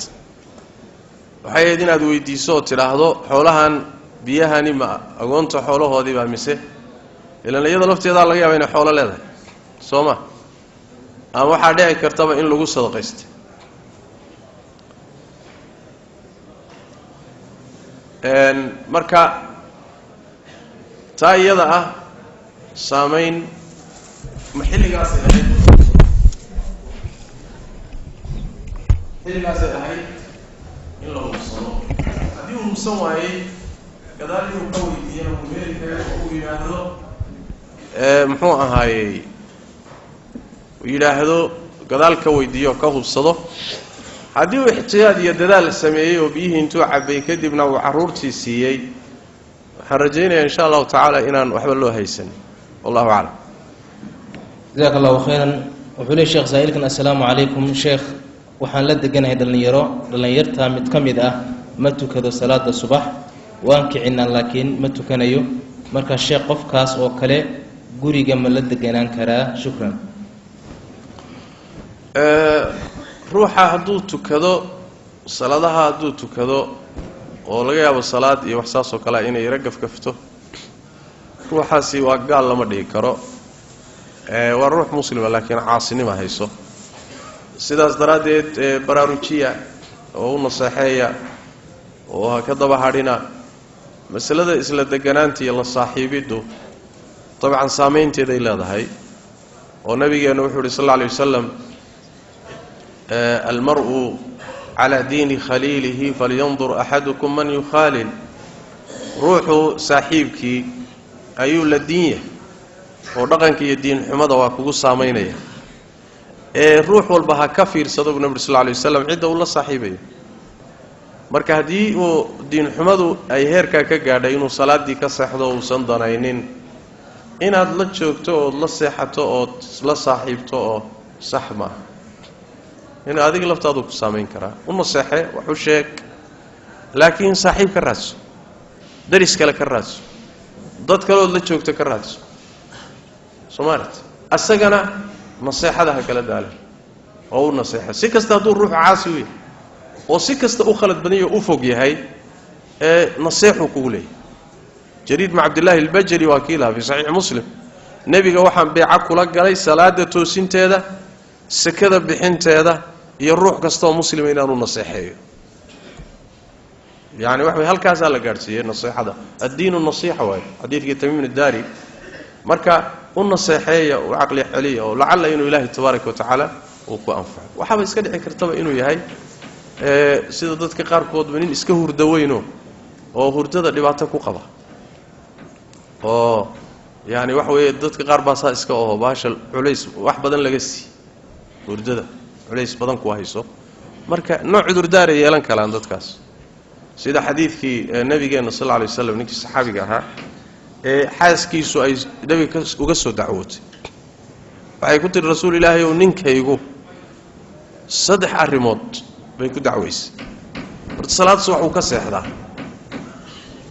waxay ahayd inaad weydiiso oo tidhaahdo xoolahan biyahani ma agoonta xoolahoodii baa mise ilaan iyada lafteedaa laga yaaba inay xoolo leedahay soo ma ama waxaa dhici kartaba in lagu sadaqaystay marka taa iyada ah saamayn محلقاس الحين حلقاس الحين إلا وصلوا هذه مسوى كذلك قوي دينا أمريكا ويلاحظوا محوها هاي ويلاحظوا كذلك ويديو كهو الصدق هذه احتياج يدلال السماء وبيه انتو عبي كدبنا وعرورتي سيئي حرجينا إن شاء الله تعالى إنان وحب الله هيسن والله أعلم جزاك الله خيرا وحولي الشيخ سائلكم السلام عليكم شيخ وحان لدقنا هيدا لنيرتا متكمد ما تكدو صلاة الصبح وانكعنا لكن ما تكنيو مركا الشيخ قفكاس وكالي قوري قم لدقنا انكرا شكرا ruuxa hadduu tukado salaadaha hadduu tukado oo laga yaabo salaad iyo wax saas oo kale inay yara gafgafto ruuxaasi waa gaal lama dhigi karo waa ruux muslima laakiin caasinima hayso sidaas daraaddeed baraarujiya oo u naseexeeya oo ha ka daba hadhina masalada isla deganaanta iyo la saaxiibiddu dabcan saamaynteeday leedahay oo nabigeena wuxuu yidhi sal alla alayh wasalam المرء على دين خليله فلينظر أحدكم من يخالل روح صاحبك أيو للدين ودقنك الدين حمد وكوكو سامينيه روح والبها كفير صدق النبي صلى الله عليه وسلم عده ولا صاحبيه marka hadii uu diin xumadu ay heerka ka gaadhay inuu salaadii ka saxdo oo san danaynin inaad la joogto oo la seexato oo la saaxiibto oo saxma إن هذه اللفتة ذوك سامين كرا والنصيحة وحشك لكن صاحب كراس درس كلا كراس ضد كلا ولا تشوك تكراس سمارت السجنة نصيحة ده كلا دالة أو نصيحة سكست هدور روح عاسوي وسكست أخلت بنية أفقي هاي نصيحة كولي جريد مع عبد الله البجلي وكيلها في صحيح مسلم نبي جوحن بيعك لك عليه صلاة توسين تهذا سكذا بحنت هذا يروح كستو مسلم إلى النصيحة يعني واحد هالكاس على قارسية النصيحة هذا الدين النصيحة واحد حديث تميم الداري مركا النصيحة وعقل حلية ولعل إنه إله تبارك وتعالى وكو أنفع وحاب يسكدع كرتبة إنه يهي سيدتك قاركود منين إسكهور دوينه وهورتدا اللي بعتك وقبه يعني واحد دتك قارباسا إسكه باش العليس واحد بدن لقسي وردده عليس بدن ku hayso marka nooc cudur daar yeelan kalaan dadkaas sida xadiidkii nabigeena sallallahu alayhi wasallam ninkii saxaabiga ahaa xaaskiisu ay nabiga uga soo dacwootay waxay ku tiri rasuul ilaahay oo ninkaygu saddex arimood bay ku dacweysay marka salaad subax uu ka seexdaa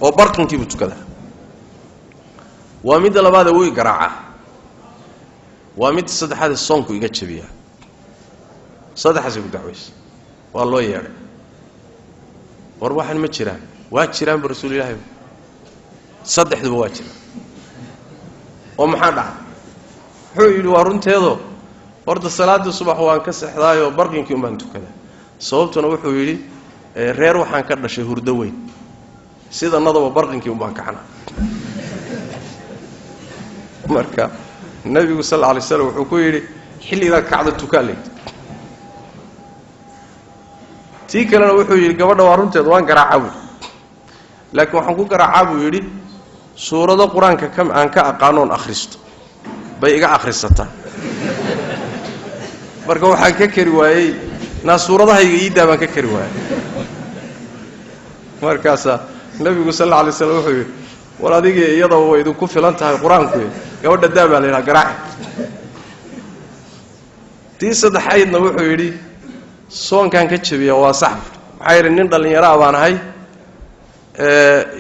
oo barqinkii uu tukadaa waa mid labaad uu garaaca waa mid saddexaad soonku iga jabiyaa صدح حسب دعويس والله يعني وروح المجران واجران برسول الله صدح ذو واجر ومحاضع حول ورنت هذا ورد الصلاة الصبح وان كسح ذاي وبرقين كيوم بنتو كذا صوبتنا وحول لي رير وحان كرنا شهور دوين سيدا النظر وبرقين كيوم بان كحنا مركا النبي صلى الله عليه وسلم وحكوا لي حلي ذاك كعدة تكالي tii kalena wuxuu yiri gabadha waa runteed waan garaacay laakiin waxaan ku garaacay yiri suurada quraanka kam aan ka aqaanoon akhristo bay iga akhrisataa marka waxaan ka kari waayay na suuradaha ii daabaan ka kari waayay markaas nabigu sallallahu alayhi wasallam wuxuu yiri war adiga iyada way idin ku filan tahay quraanku gabadha daabaa leeyahay garaac tii saddexaydna wuxuu yiri soonkan ka jabiya waa sax maxay nin dhalinyaro baan ahay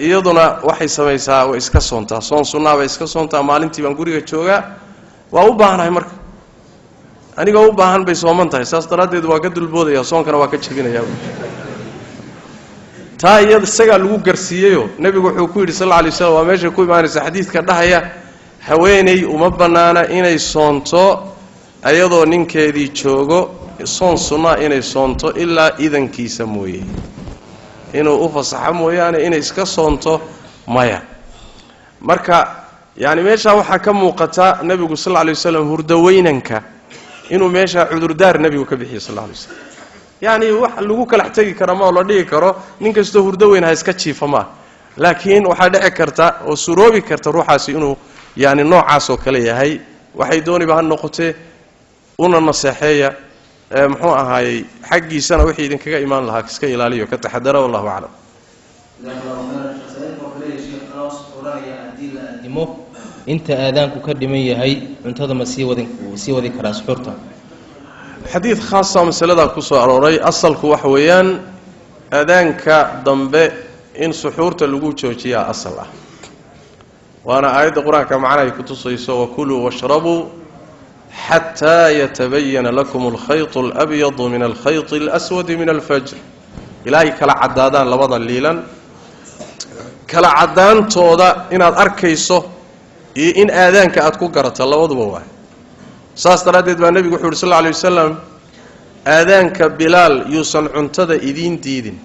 iyaduna waxay sameeysaa way iska soontaa soon sunnaba iska soontaa maalintii baan guriga joogaa waa u baahanahay marka aniga u baahan bay sooman tahay saas daraadeed waa ka dulboodaya soonkana waa ka jabinaya taa iyada isaga lagu garsiiyo nabigu wuxuu ku yiri sallallahu alayhi wasallam waa meesha ku imaanaysa xadiiska dhahaya haweenay uma banaana inay soonto ayadoo ninkeedii joogo soon sunna inay soonto ilaa idankiisa mooyee inuu u fasaxo mooyaane inay iska soonto maya marka يعني meesha waxa ka muuqata nabigu sallallahu alayhi wasallam hurdaweynanka inuu meesha cudurdaar nabigu ka bixiyo sallallahu alayhi wasallam yani wax lagu kala xtagi karo ma la dhigi karo nin kasto hurdaweyn ha iska jiifama laakiin waxa dhici karta oo suroobi karta ruuxaasi inuu yani noocaas oo kale yahay waxay dooniba ha noqotee una naseexeeya muxuu ahaayay xaqiisana wixii idin kaga iimaan lahaa iska ilaaliyo ka taxadara wallahu a'lam inta aadaanku ka dhiman yahay cuntada ma sii wadi karaa suxurta xadiid khaas ah masalada ku soo arooray asalku wax weeyaan aadaanka dambe in suxurta lagu joojiyaa asal ah waana aayada quraanka macnaheedu ku tusayso wakulu washrabu hatta yatabayyana lakum al-khayt al-abyad min al-khayt al-aswad min al-fajr ilaahi kala cadaadaan labada liilan kala cadaantooda inaad arkayso iyo in aadaanka aad ku garato labaduba waa saas daraadeed baa nabigu wuxuu sallallahu alayhi wasallam aadaanka bilaal yuusan cuntada idin diidin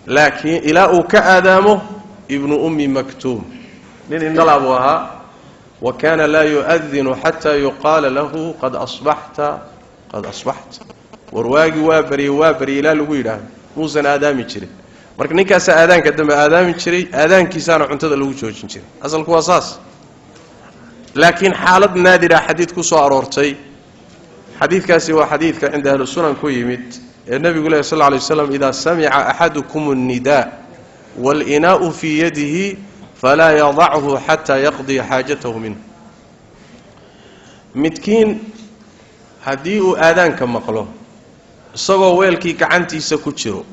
laakiin ilaa uu ka aadaamo ibnu ummi maktuum nin indhalaabu ahaa wa kana la yu'adhinu hatta yuqala lahu qad asbahta warwaagi waa bari ilaa lagu yiraahdo muusan aadaami jirin marka ninkaas aadaanka dambe aadaami jiray aadaankiisana cuntada lagu joojin jiray asalku waa saas laakiin xaalad naadira xadiid ku soo aroortay xadiidkaasi waa xadiidka inda ahlu sunan ku yimid ee nabigu sallallahu alayhi wasallam ida sami'a ahadukum an-nidaa wal inaa'u fi yadihi fala yad'uhu hatta yaqdi haajatahu min midkiin hadii uu aadaanka maqlo isagoo weelkii gacantiisa ku jiro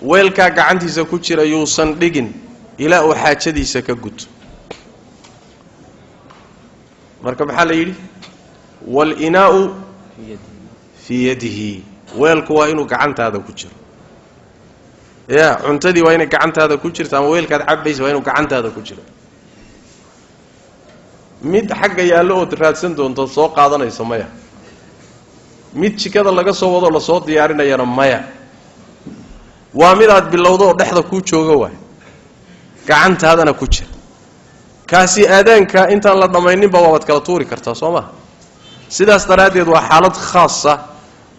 weelka gacantiisa ku jira yuusan dhigin ilaa uu xaajadiisa ka guto marka maxaa la yiri wal inaa'u fi yadihi weelku waa inuu gacantaada ku jiro cuntadii waa inay gacantaada ku jirto ama weelkaad cabayso waa inuu gacantaada ku jiro mid xagga yaalo oo raadsan doonto soo qaadanayso maya mid jikada laga soo wado la soo diyaarinayana maya waa mid aad bilowdo dhexda ku jooga waay gacantaadana ku jira kaasi aadaanka intaan la dhamayninba waad kala tuuri kartaa Soomaa sidaas daraadeed waa xaalad khaas ah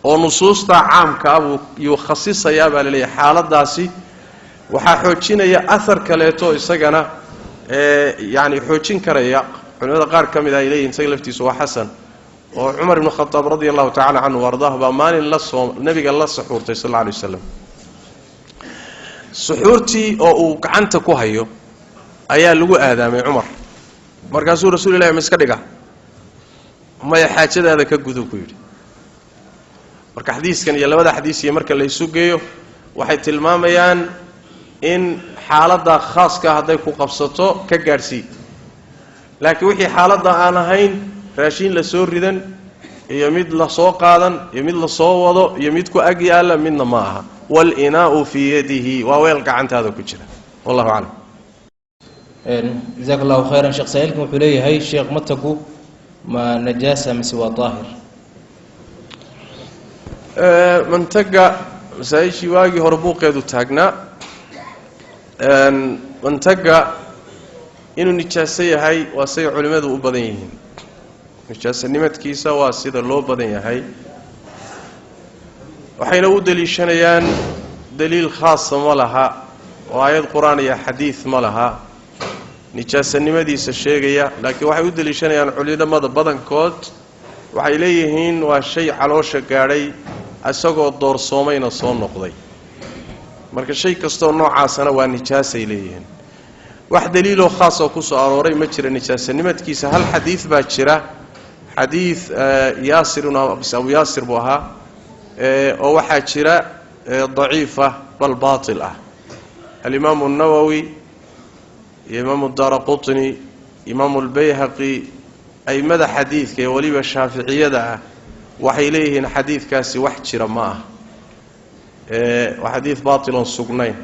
oo nusuusta caamka ah iyo khasisaya baa leeyahay xaaladaasi waxa xoojinaya athar kaleeto isagana yani xoojin karaya culimada qaar kamid ah ilayeen isaga laftiisu waa xasan oo Umar ibn Khattab radiyallahu ta'ala anhu wardaah ba maalin la soo nabiga la suxuurtay sallallahu alayhi wasallam suxuurti oo uu gacanta ku hayo ayaa lagu aadaamay Umar markaasuu rasuulullaahi ma iska dhiga ma xaajadaada ka gudo ku yiri marka xadiiskan iyo labada xadiis iyo marka la isu geeyo waxay tilmaamayaan in xaaladda khaaska haday ku qabsato ka gaarsi laakiin wixii xaaladda aan ahayn raashin la soo ridan iyo mid la soo qaadan iyo mid la soo wado iyo mid ku ag yaala midna ma aha wal inaa'u fi yadihi wa weel gacantaada ku jira wallahu a'lam jazakallahu khairan sheekh saa'ilkan wuxuu leeyahay sheekh matagu ma najaasa mise waa daahir mantaga saayshi waagi hore buuqeedu taagnaa mantaga inuu nijaaso yahay waa say culimadu u badan yihiin nijaasanimadkiisa waa sida loo badan yahay waxayna u daliishanayaan daliil khaas ma laha oo aayad quraan iyo xadiis ma laha nijaasanimadiisa sheegaya laakiin waxay u daliishanayaan culimada badankood waxay leeyihiin waa shay caloosha gaadhay asagoo doorsoomayna soo noqday marka shay kasto noocaasana waa nijaasay leeyihiin wax daliilo khaas oo ku soo arooray ma jira nijaasanimadkiisa hal xadiis baa jira xadiis yaasiruna abu yaasir buu ahaa oo waxaa jira daciifa bal baatil ah al-imam an-nawawi imam ad-darqutni imam al-bayhaqi ay mada xadiiska ee waliba shaafiiciyada ah waxay leeyihiin xadiiskaasi wax jira ma ah waa xadiis baatil oo sugnayn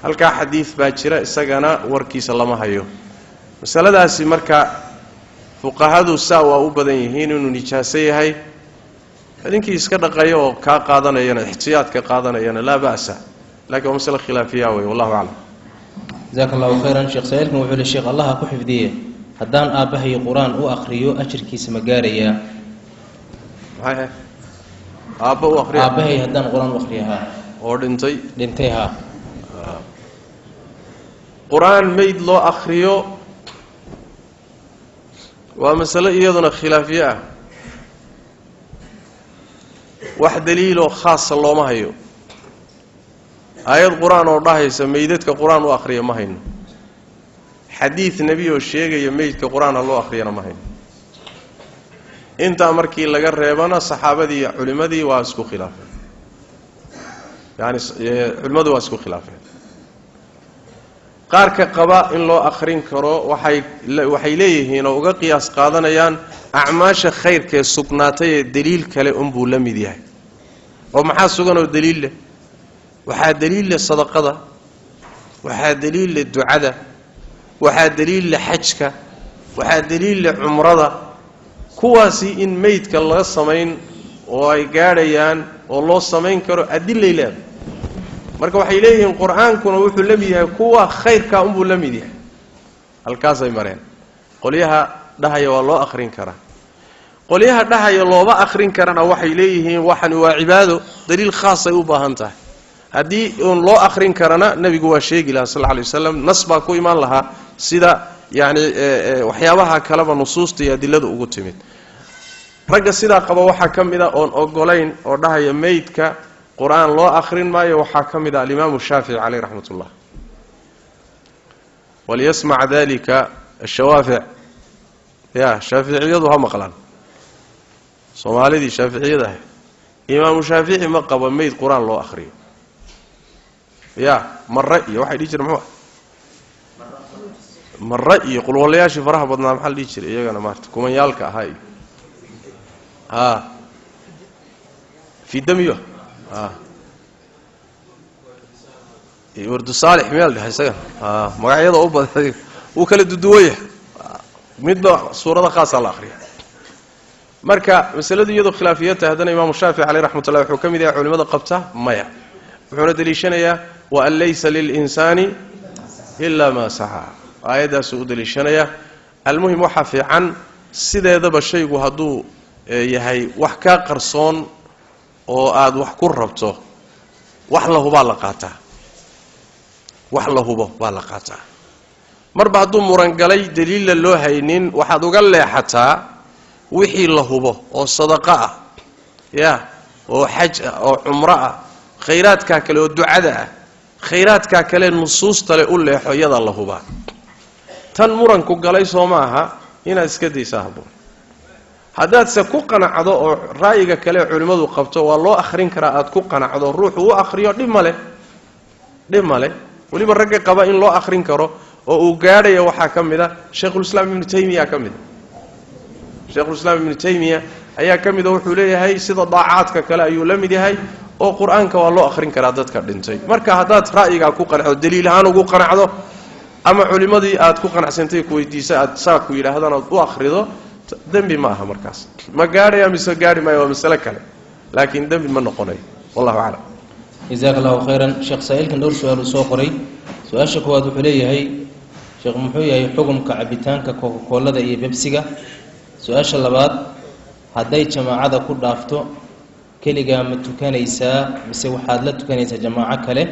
halka xadiis baa jira isagana warkiisa lama hayo masaladaasi marka fuqahadu saa waa u badan yihiin inuu nijaaso yahay idinkii iska dhaqayo oo ka qaadanayana ihtiyaad ka qaadanayana la baasa laakiin mas'ala khilaafiya way wallahu a'lam jazaaka allahu khayran sheekh saa'ilkan wuxuu leeyahay sheekh allaha ku xifdiye haddaan aabbahay qur-aan u akhriyo ajirkiisa ma gaarayaa maxay aabba u akhriyo aabbahay haddaan qur-aan u akhriyo haa oo dhintay haa qur-aan mayd loo akhriyo waa masalo iyaduna khilaafiye ah wax daliiloo khaasa looma hayo aayad qur-aan oo dhahaysa meydadka qur-aan u akhriya ma hayno xadiid nebi oo sheegaya meydka qur-aan ha loo akhriyana ma hayno intaa markii laga reebana saxaabadii iyo culimmadii waa isku khilaafeen yani culimmadu waa isku khilaafeen qaarka qaba in loo akhrin karo waxay leeyihiin oo uga qiyaas qaadanayaan acmaasha khayrkee sugnaatay ee daliil kale unbuu la mid yahay oo maxaa sugan oo daliil leh waxaa daliil leh sadaqada waxaa daliil leh ducada waxaa daliil leh xajka waxaa daliil leh cumrada kuwaasi in meydka laga samayn oo ay gaadhayaan oo loo samayn karo adilay leedahay marka waxay leeyihiin qur-aankuna wuxuu la mid yahay kuwa khayrkaa unbuu la mid yahay halkaasay mareen qolyaha dhahaya waa loo akhrin karaa qolyaha dhahaya looba akhrin karana waxay leeyihiin waxani waa cibaado daliil khaasay u baahan tahay haddii uun loo akhrin karana nebigu waa sheegi lahaa sal lla alay wasalam nas baa ku imaan lahaa sida yacni waxyaabaha kaleba nusuusta iyo adilada ugu timid ragga sidaa qaba waxaa ka mid a oon ogolayn oo dhahaya meydka qur-aan loo akhrin maayo waxaa ka mid a alimaamu shaafici caleyh raxmat ullah waliyasmac dalika ashawaafic ya shaaficiyadu ha maqlaan soomaalidii shaaficiyada ahay imaamu shaafici ma qabo meyd qur-aan loo akhriyo ya mare iyo waxay dhihi jireen muxuu mare iyo qulwalayaashii faraha badnaa maxaa la dhihi jiray iyagana maarta kumanyaalka ahaa iyo fidamiyo wardu saalix meel dheh isagan magacyada u badan wuu kala duduwaya midba suurada khaasaa la akhriya marka masaladu iyadoo khilaafiyata haddana imaamu shaafici caleyh raxmat ullah wuxuu ka mid yahay culimada qabta maya wuxuuna daliishanayaa waan laysa lilinsaani ilaa maa sacaa aayaddaasuu u daliishanayaa almuhim waxaa fiican sideedaba shaygu hadduu yahay wax kaa qarsoon oo aada wax ku rabto wax la hubaa la qaataa wax la hubo baa la qaataa marba hadduu murangalay daliilla loo haynin waxaad uga leexataa wixii la hubo oo sadaqo ah ya oo xaj ah oo cumro ah khayraadkaa kale oo ducada ah khayraadkaa kale nusuusta le u leexo iyadaa la hubaa tan muranku galay soo ma aha inaad iska daysaa haboon haddaadse ku qanacdo oo ra'yiga kale culimmadu qabto waa loo akhrin karaa aada ku qanacdo ruuxu u akhriyo dhib male weliba ragga qaba in loo akhrin karo oo uu gaadhaya waxaa ka mid a shaykhulislaam ibnu taymiya ka mid a shaykhulislaam ibnu taymiya ayaa ka mid a wuxuu leeyahay sida daacaadka kale ayuu la mid yahay oo qur-aanka waa loo akhrin karaa dadka dhintay marka haddaad ra'yigaa ku qanacdo daliil ahaan ugu qanacdo ama culimmadii aad ku qanacsantay ku weydiisa aad saa ku yidhaahdaan ood u akhrido dembi ma aha markaas ma gaadhaya mise gaadhi maayo waa masale kale laakiin dembi ma noqonayo wallahu aclam jazaaka allahu khayran sheekh saa'ilkan dhowr su-aal uu soo qoray su-aasha koowaad wuxuu leeyahay sheekh muxuu yahay xukumka cabitaanka kokakoolada iyo bebsiga su-aasha labaad hadday jamaacada ku dhaafto keligaa ma tukanaysaa mise waxaad la tukanaysaa jamaaco kale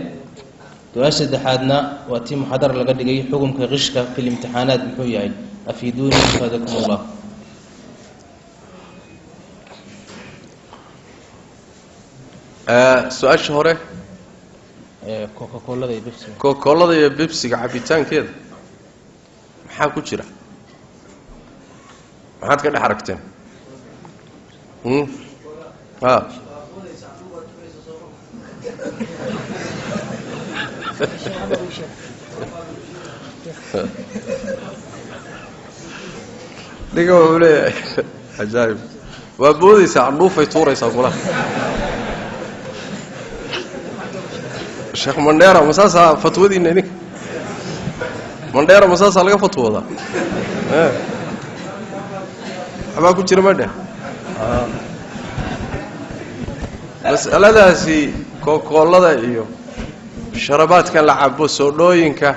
su-aasha saddexaadna waa tii muxadara laga dhigay xukumka qishka fi limtixaanaat muxuu yahay afiiduuni afaadakum allah su-aasha hore kokakoolada iyo bebsiga kokakoolada iyo bebsiga cabitaankeeda maxaa ku jira maxaad ka dhex aragteen dhiga wuxuu leeyahay ajaayib waa boodaysaa andhuufay tuuraysaa kula sheekh mandheera masaasaa fatwadiina idinka mandheera masaasaa laga fatwoodaa waxbaa ku jira madhe mas'aladaasi kokoolada iyo sharabaadkan la cabo soodhooyinka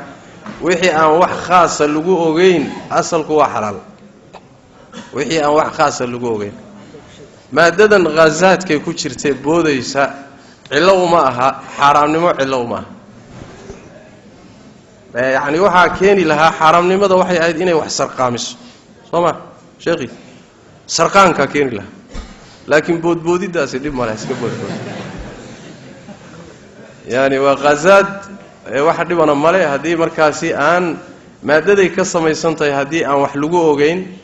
wixii aan wax khaasa lagu ogeyn asalku waa xalaal wixii aan wax khaasa lagu ogeyn maadadan ghazaadkay ku jirtay boodaysa cillo uma aha xaraamnimo cillo uma aha يعني waxa keeni lahaa xaraamnimada waxay ahayd inay wax sarqaamiso soma sheekhi sarqaanka keeni lahaa laakiin boodboodidaasi dib ma laha iska boodbood yani waa ghazaad waxa dhibana male hadii markaasi aan maadaday ka samaysantahay hadii aan wax lagu ogeyn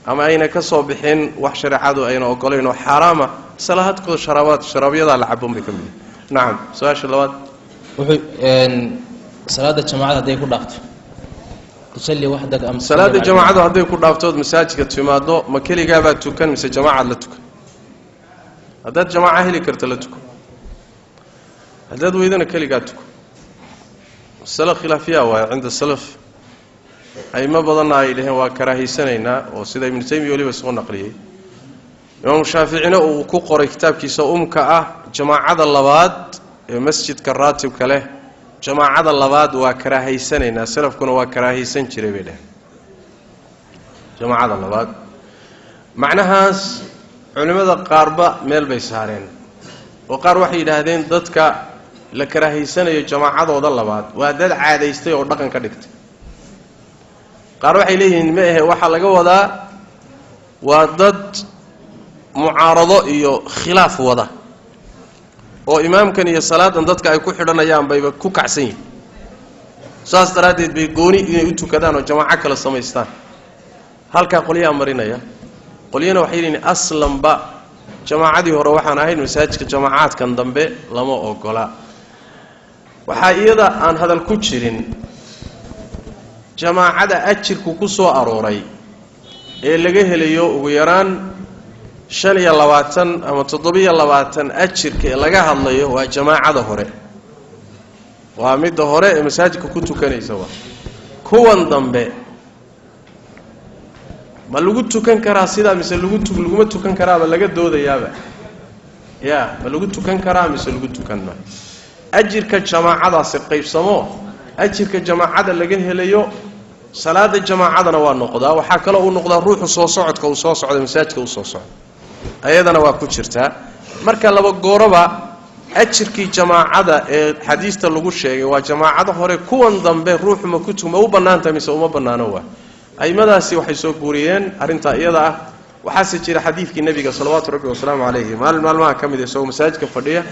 ama ayna ka soo bixin wax shariicadu ayna ogoleyn oo xaraama salaadku sharaabiyada la cabon bay kamid naam su'aasha labaad salaada jamaacada haday ku dhaafto tusalli wahdak am salaada jamaacada haday ku dhaafto masaajidka timaado ma kaliga baa tukan mise jamaacad la tukan hadad jamaaca heli karto la tukan hadad weydana kaliga tukan salaf khilaafiya waa inda salaf ay ma badan ay leeyahay waa karaahisanayna oo sida ibn Taymiyyah waliba soo naqliyay Imam Shaafi'ina uu ku qoray kitaabkiisa ah jamaacada labaad ee masjidka raatibka leh jamaacada labaad waa karaahisanayna salafkuna waa karaahisan jiray bay dhahay jamaacada labaad macnahaas culimada qaarba meel bay saareen oo qaar waxay yiraahdeen dadka la karaahisanayo jamaacadooda labaad waa dad caadaystay oo dhaqan ka dhigtay qaar waxay leeyihiin ma aha waxa laga wadaa waa dad mucaarado iyo khilaaf wada oo imaamkan iyo salaadan dadka ay ku xidhanayaan bay ku kacsan yihiin saas daraadeed bay gooni inay u tukadaan oo jamaaca kala sameystaan halka qoliyaha marinaya qoliyana waxay leeyihiin aslanba jamaacadii hore waxaan ahayn masaajidka jamaacaadkan dambe lama ogola waxa iyada aan hadal ku jirin jamaacada ajirku ku soo arooray ee laga helayo ugu yaraan 25 ama 27 ajirka laga hadlayo waa jamaacada hore waa mid hore ee masaajidka ku tukanaysa waa kuwan dambe ma lagu tukan karaa sida mise laguma tukan karaa ba laga doodayaaba ya ma lagu tukan karaa mise lagu tukan ma ajirka jamaacadaasi qaybsamo ajirka jamaacada laga helayo salaada jamaacadana waa noqdaa waxa kale uu noqdaa ruuxu soo socodka uu soo socdo masaajidka uu soo socdo ayadana waa ku jirtaa marka laba gooraba ajirkii jamaacada ee xadiista lagu sheegay waa jamaacada hore kuwan dambe ruuxu ma ku tuma u banaanta mise uma banaano waa aymadaasi waxay soo guuriyeen arinta iyada ah waxa jira xadiiskii nabiga sallallahu alayhi wa sallam maalmaha kamid ah soo masaajidka fadhiya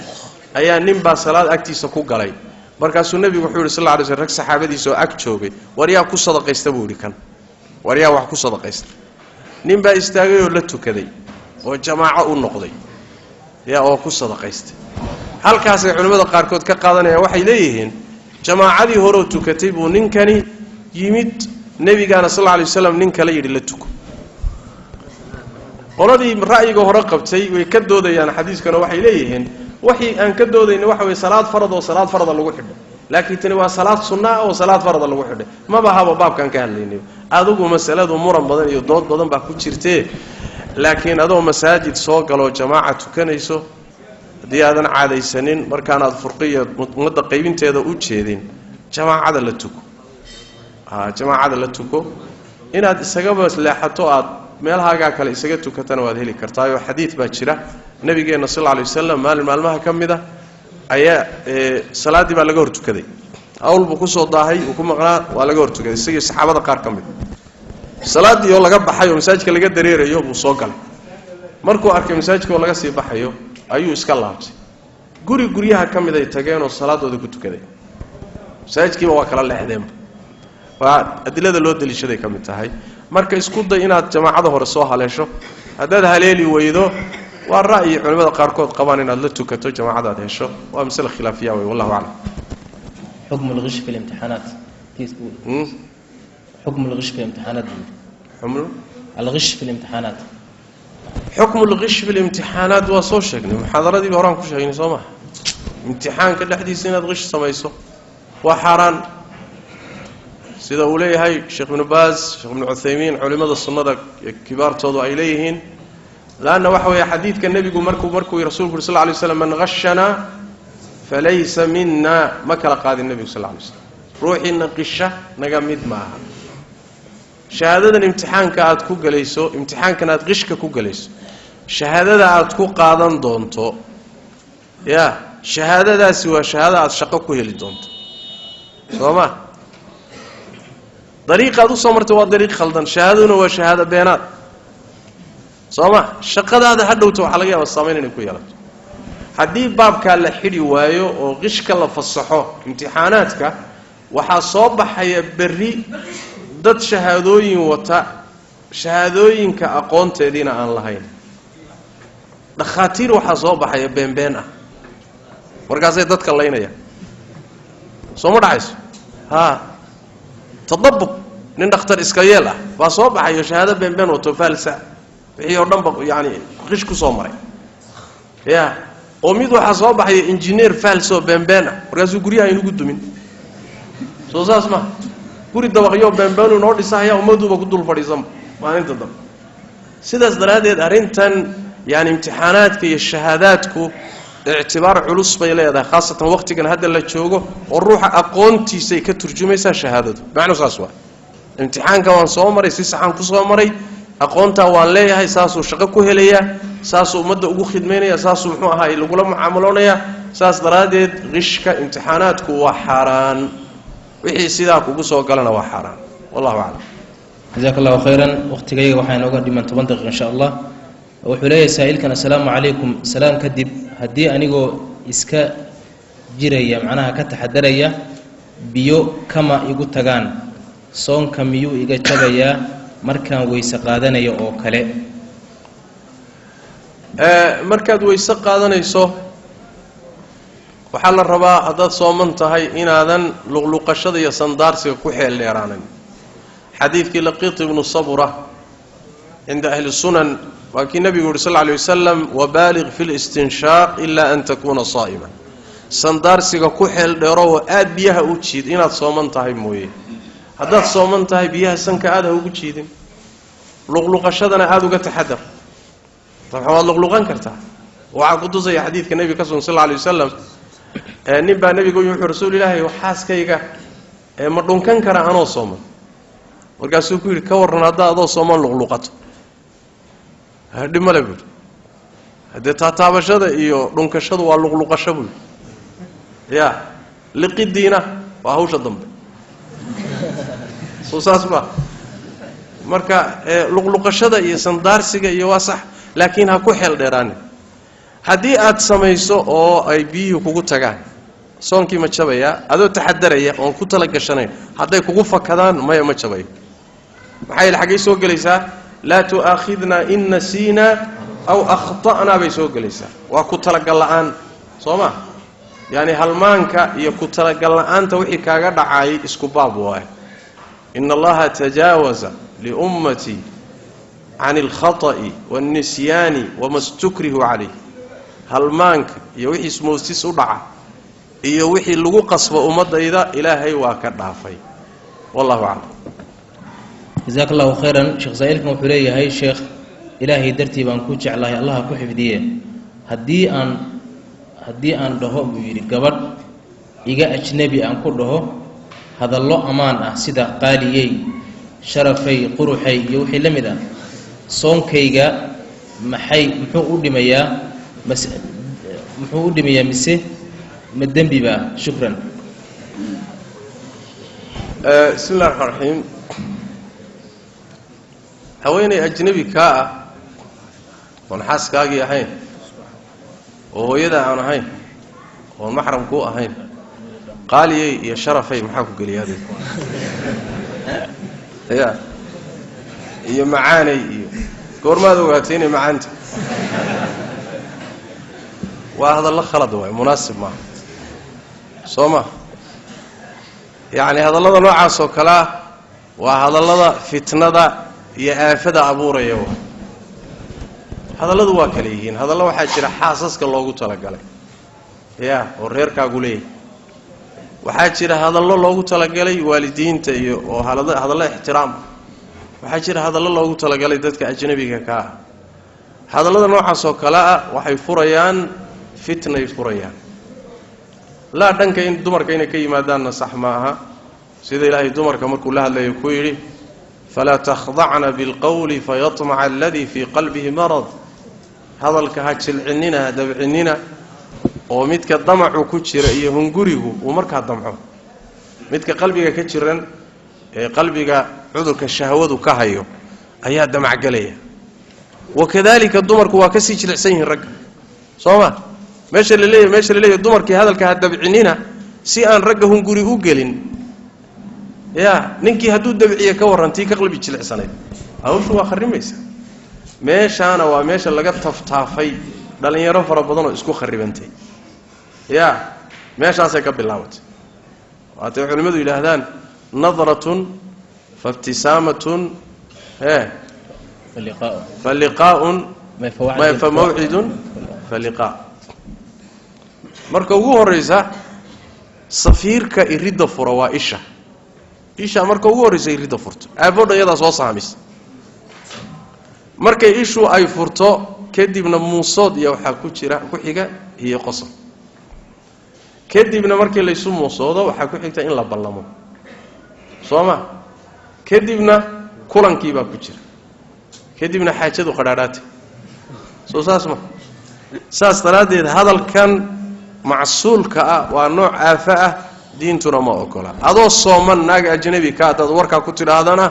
ayaa ninba salaad agtiisa ku galay markaasuu nabigu wuxuu yiri sallallahu alayhi wa sallam rag saxaabadiisa oo ag joogay wariyaa ku sadaqaysta buu yiri kan wariyaa wax ku sadaqaysta ninba istaagay oo la tukaday oo jamaaca u noqday yaa oo ku sadaqaystay halkaas ay culimada qaar kood ka qaadanayaan waxay leeyihiin jamaacadii hore oo tukatay buu ninkani yimid nabigaana sallallahu alayhi wa sallam nin kale yiri la tuko qoladii ra'yiga hore qabtay way ka doodayaan xadiiskana waxay leeyihiin waxii aan ka doodayna waxa way salaad farad lagu xidho laakiin tani waa salaad sunna oo salaad farad lagu xidho ma bahaba baabkan ka hadlaynay adigu mas'aladu muran badan iyo dood badan baa ku jirtay laakiin adoo masaajid soo galo jamaaca tukanayso hadii aadan caadaysanin markaan aad furqiyo umada qaybinteeda u jeedin jamaacada la tuko jamaacada la tuko inaad isaga leexato aad meelahaaga kale isaga tukatana waad heli kartaa oo xadiis baa jira nabigeena sallallahu alayhi wasallam maalmaha kamida ayaa salaadii baa laga hor tukaday awlbu ku soo daahay uu ku maqnaa waa laga hor tukaday sidii saxaabada qaar kamid salaadii oo laga baxay oo masaajidka laga dareerayo buu soo galay markuu arkay masaajidka oo laga sii baxayo ayuu iska laabtay guriyaha kamid ay tageen oo salaadooda ku tukaday masaajidkiiba waa kala leexdeen waa adilada loo dalishaday kamid tahay marka isku day inaad jamaacada hore soo haleesho haddaad haleeli weydo waa ra'yi culimada qaar kood qabaan inaad la tukato jamaacada aad hesho waa mas'ala khilaafiya way wallahu a'lam حكم الغش في الامتحانات حكم الغش في الامتحانات الغش في الامتحانات حكم الغش في الامتحانات وصو شيغني محاضرتي هوران ku sheegnay Soomaa imtixaanka dhaxdiisa inaad غش samayso waa xaraan sida uu leeyahay Sheikh Ibn Baz Sheikh Ibn Uthaymeen culimada sunnada kibaartoodu ay leeyihiin laana waxa way xadiidka nabigu markuu rasuulku sallallahu alayhi wasallam man ghashana falaysa minna ma kala qaadin nabigu sallallahu alayhi wasallam روحي نقشة نقمد معها شهادة الامتحان كأد كو جليسو امتحان كانت غشك كو جليسو شهادة أد كو قادن دونتو يا شهادة دا سوى شهادة أد شقكو يلي دونتو سوما طريقة دو صمرت وطريق خلدن شهادة وشهادة بيانات سوما شقة هذا حدوتو حلقة والصامين إنكو يلت حديث باب كان لحري وايو وغشك الله فالصحو امتحاناتك وحصوب حي بري dad shahaadooyin wata shahaadooyinka aqoonteedina aan lahayn dhakhaatiir waxa soo baxay been ah markaasay dadka leynaya soo ma dhacayso ha tadabbub nin dhakhtar iska yeel ah waa soo baxay shahaado been wato falsa wixii oo dhanba yaani qish ku soo maray ya oo mid waxa soo baxay engineer falso been ah markaasuu guriyaha inuu gudumin soo saas ma guri dabaqyo beenbaanu noo dhisaya umaduba ku dul fadhiisan maalinta dab sidaas daraadeed arintan yaani imtixaanaadka iyo shahaadaadku اعتبار culus bay leedahay khaasatan waqtigan hadda la joogo oo ruuxa aqoontiisa ka turjumaysa shahaadadu macna saas waa imtixaanka waan soo maray si saxan ku soo maray aqoonta waan leeyahay saasoo shaqo ku helaya saasoo umada ugu khidmeynaya saasoo muxuu ahaa lagu la mucaamaloonaya saas daraadeed qishka imtixaanaadku waa xaraan wixii sidaa kugu soo galana waa xaraan wallahu a'lam jazakallahu khairan waqtigayga waxaan uga dhiman 10 daqiiqo insha Allah wuxuu leeyahay saa'ilkan assalaamu alaykum salaam kadib hadii anigoo iska jiraya macnaha ka taxadaraya biyo kama igu tagaan soonka miyuu iga jabaya markaan weysa qaadanayo oo kale markaad weysa qaadanayso waxa la rabaa hadaad sooman tahay inaadan luqluqashada iyo sandaarsiga ku xeel dheeraanan xadiidkii laqiit ibn sabra inda ahli sunan وكي النبي صلى الله عليه وسلم وبالغ في الاستنشاق إلا أن تكون صائما سندار سيغا كحل ديرو آد بيها اوتشيد إناد صومن تاهي مويه هداد صومن تاهي بيها سنك آدها اوتشيدين لغلق الشدنا آدو تحدر طبعا لغلقان كرتا وعقدو زي حديث النبي صلى الله عليه وسلم نبا النبي يقول رسول الله وحاس كيغا مردون كان كرا أنا صومن وقاسو كوير كورنا هذا صومن لغلقته هذا ما لبر هذا تتابشة إيو رنكشة واللقلقشة يا لقيدينا وهوش الضم صوصاص ما مركا لقلقشة يسندار سجى يواسح لكنها كحل ديراني هدي أتسميسو أو أي بي وكوكو تجاه صون كي ما تشبيه هذا تحدريه أو كوتا لقشنين هذا يكوكو فكذان ما يمتشبيه محايل الحقيقة سوق ليسا لا تؤاخذنا إن نسينا أو أخطأنا بيسوق ليسا وكتلق الآن صوما يعني هالمانك يكتلق الآن توحي كاقر عاي اسكباب واي إن الله تجاوز لأمتي عن الخطأ والنسيان وما استكره عليه هالمانك يوحي سموستيس أدعى يوحي اللغو قصف أمد إذا إلهي واكر دافي والله أعلم جزاك الله خيرا شيخ زايلكم وحريه هاي الشيخ إلهي درتي بان كوجع الله كحفديه هدي أن دهو بيري قبر إيجا أجنبي أن كله هذا الله أمان سيدا قاليي شرفي قروحي يوحي لمدا صون كيجا محو دميا بس محو دميا مسه مدن بيبا شكرا بسم الله الرحمن الرحيم haweeney ajnabi ka ah oo xaaskaaga ahayn oo hooyada aan ahayn oo maxram ku ahayn qaaliyay iyo sharafay maxaa ku galiyaday ya iyo macaanay iyo goormaad ogaatay inay macaanta waa hada la khalad way munaasib ma sooma yaani hadallada noocaas oo kala waa hadallada fitnada iyo aafada abuurayo hadalladu waa kale yihiin hadallo waxa jira xaasaska loogu talagalay oo reerkaagu leeyahay waxa jira hadallo loogu talagalay waalidiinta iyo oo hadallo ixtiraam waxa jira hadallo loogu talagalay dadka ajnabiga ka ah hadallada noocaas oo kala ah waxay furayaan fitnay furayaan la dhanka in dumarka inay ka yimaadaan sax maaha sida ilaahay dumarka markuu la hadlayo ku yidhi falaa takhdacna bilqowli fayatmaca aladii fii qalbihi marad hadalka ha jilcinnina ha dabcinnina oo midka damacu ku jira iyo hungurigu uu markaa damco midka qalbiga ka jiran ee qalbiga cudurka shahwadu ka hayo ayaa damacgelaya wakadalika dumarku waa ka sii jilicsan yihiin ragga soo ma meesha la leeyahay dumarkii hadalka ha dabcinnina si aan ragga hunguri u gelin ya ninkii hadduu dabciye ka warrantii ka qalbi jilicsanayd hawshu waa kharimaysa meeshaana waa meesha laga taftaafay dhallinyaro fara badan oo isku kharibantay ya meeshaasay ka bilaabatay waatay culimmadu yidhaahdaan nadratun faibtisaamatun faliqaa'un famawcidun faliqaa marka ugu horraysa safiirka iridda fura waa isha marka ugu horraysa iridda furto aabodha iyadaa soo saamis markay ishu ay furto kadibna muusood iyo waxaa ku jira ku xiga iyo qosol kadibna markii laysu muusoodo waxaa ku xigta in la ballamo soo ma kadibna kulankii baa ku jira kadibna xaajadu qadhaadhaatay soo saas ma saas daraaddeed hadalkan macsuulka ah waa nooc aafa ah diintuna ma ogola adoo sooman naag ajnabi ka hadaad warkaa ku tidhaahdana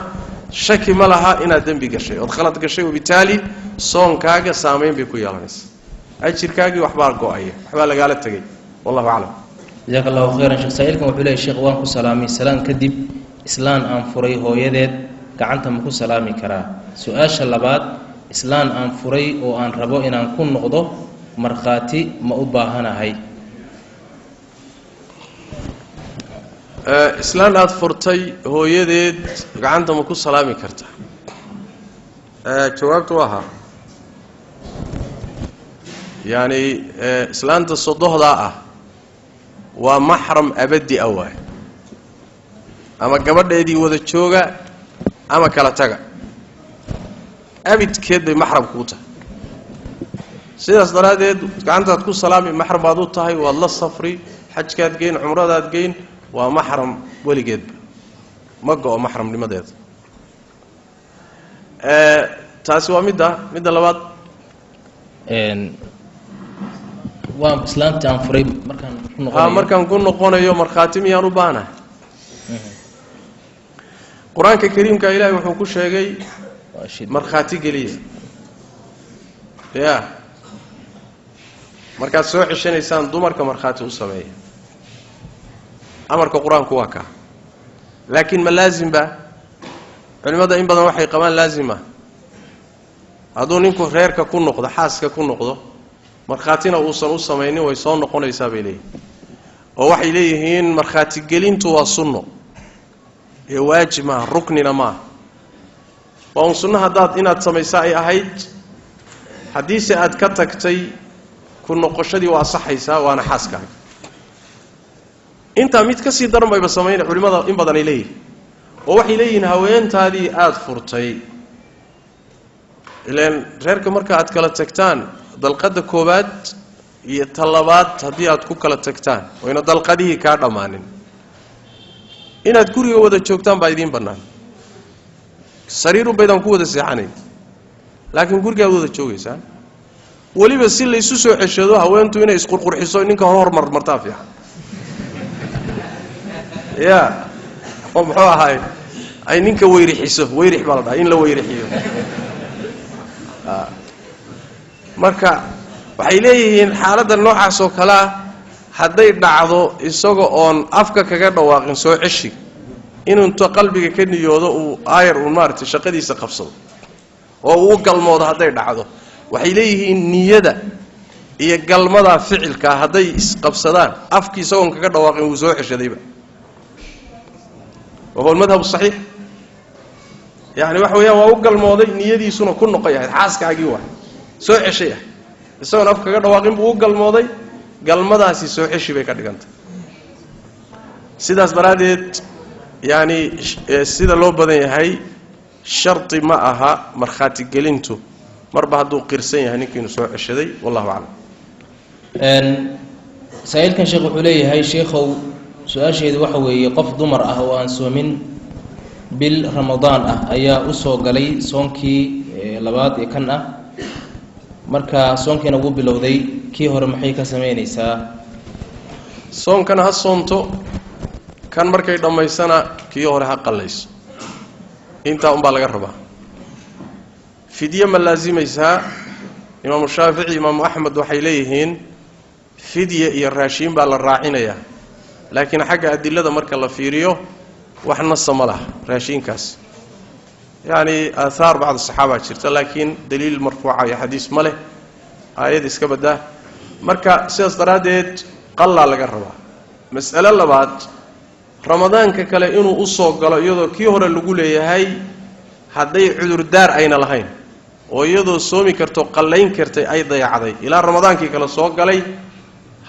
shaki ma laha inaad dembi gashay ood khalad gashay wabitaali soonkaaga saamayn bay ku yeelanaysa ajirkaagii waxbaa go-aya waxbaa lagaala tegay wallahu aclam jazaaka allahu khayran sheekh saa'ilkan wuxuu leeyahy sheekh waan ku salaamay salaan kadib islaan aan furay hooyadeed gacanta ma ku salaami karaa su-aasha labaad islaan aan furay oo aan rabo inaan ku noqdo markhaati ma u baahanahay islaan aada furtay hooyadeed gacanta ma ku salaami karta jawaabtu ahaa yacni islaanta sodohdaa ah waa maxram abadi ah waay ama gabadheedii wada jooga ama kala taga abidkeed bay maxram kuu tahay sidaas daraaddeed gacantaad ku salaami maxram baad u tahay waad la safri xajkaad geyn cumradaad geyn waa maxram weligeedba ma go-o maxramnimadeeda taasi waa midda labaad waa islaantii aan furay markaan ku noqonayo markhaati miyaan u baahnahay qur-aanka kariimka ilaahay wuxuu ku sheegay markhaati geliya ya markaad soo ceshanaysaan dumarka markhaati u sameeya amarka qur-aanku waa kaa laakiin ma laazimba culimmada in badan waxay qabaan laazima hadduu ninku reerka ku noqdo xaaska ku noqdo markhaatina uusan u samaynin way soo noqonaysaa bay leeyihin oo waxay leeyihiin markhaati gelintu waa sunno ee waajib maaha ruknina maaha waa un sunno haddaad inaad samaysa ay ahayd haddiise aad ka tagtay ku noqoshadii waa asaxaysaa waana xaaskaaga intaa mid ka sii daran bayba samayna culimmada in badan ay leeyihin oo waxay leeyihiin haweentaadii aada furtay ilaan reerka marka aad kala tagtaan dalqadda koowaad iyo ta labaad haddii aad ku kala tagtaan oyna dalqadihii kaa dhammaanin inaad guriga wada joogtaan baa idiin bannaan sariirun baydaan ku wada seexanayn laakiin gurigaad wada joogaysaan weliba si laysu soo ceshado haweentu inay isqurqurxiso ninka hormarmartaa fiican ya oo muxuu ahaay ay ninka weyrixiso weyrix baa la dhahay in la weyrixiyo marka waxay leeyihiin xaaladda noocaas oo kale ah hadday dhacdo isaga oon afka kaga dhawaaqin soo ceshi inuu inta qalbiga ka niyoodo uu aayar uu maaragtay shaqadiisa qabsado oo uu galmoodo hadday dhacdo waxay leeyihiin niyada iyo galmada ficilka hadday isqabsadaan afkii isagoon kaga dhawaaqin wuu soo ceshadayba وهو المذهب الصحيح يعني waxa weeyaan waa u galmooday niyadiisuna ku noqay ahayd xaaskaagii waa soo ceshay isagoo afka kaga dhawaaqin buu u galmooday galmadaasi soo ceshi bay ka dhigantay sidaas baraadeed yani sida loo badan yahay sharti ma aha markhaati gelintu marba hadduu qirsan yahay ninkiinu soo ceshaday wallahu aclam saa'ilkan sheekh wuxuu leeyahay sheekhow su-aasheedu waxa weeye qof dumar ah oo aan soomin bil ramadaan ah ayaa u soo galay soonkii labaad ee kan ah marka soonkiina wuu bilowday kii hore maxay ka samaynaysaa? soonkana ha soonto kan markay dhammaysana kii hore ha qallayso intaa unbaa laga rabaa. fidye ma laasimaysaa? imaamu shaafici imaamu axmed waxay leeyihiin fidye iyo raashiin baa la raacinayaa, laakiin xagga adilada marka la fiiriyo wax nasa ma laha raashiinkaas. yacni aahaar bacd saxaabaa jirta laakiin daliil marfuuca iyo xadiis ma leh, aayad iska baddaa. marka sidaas daraaddeed qallaa laga rabaa. mas'alo labaad, ramadaanka kale inuu u soo galo iyadoo kii hore lagu leeyahay hadday cudurdaar ayna lahayn oo iyadoo soomi karto qallayn kartay ay dayacday ilaa ramadaankii kale soo galay,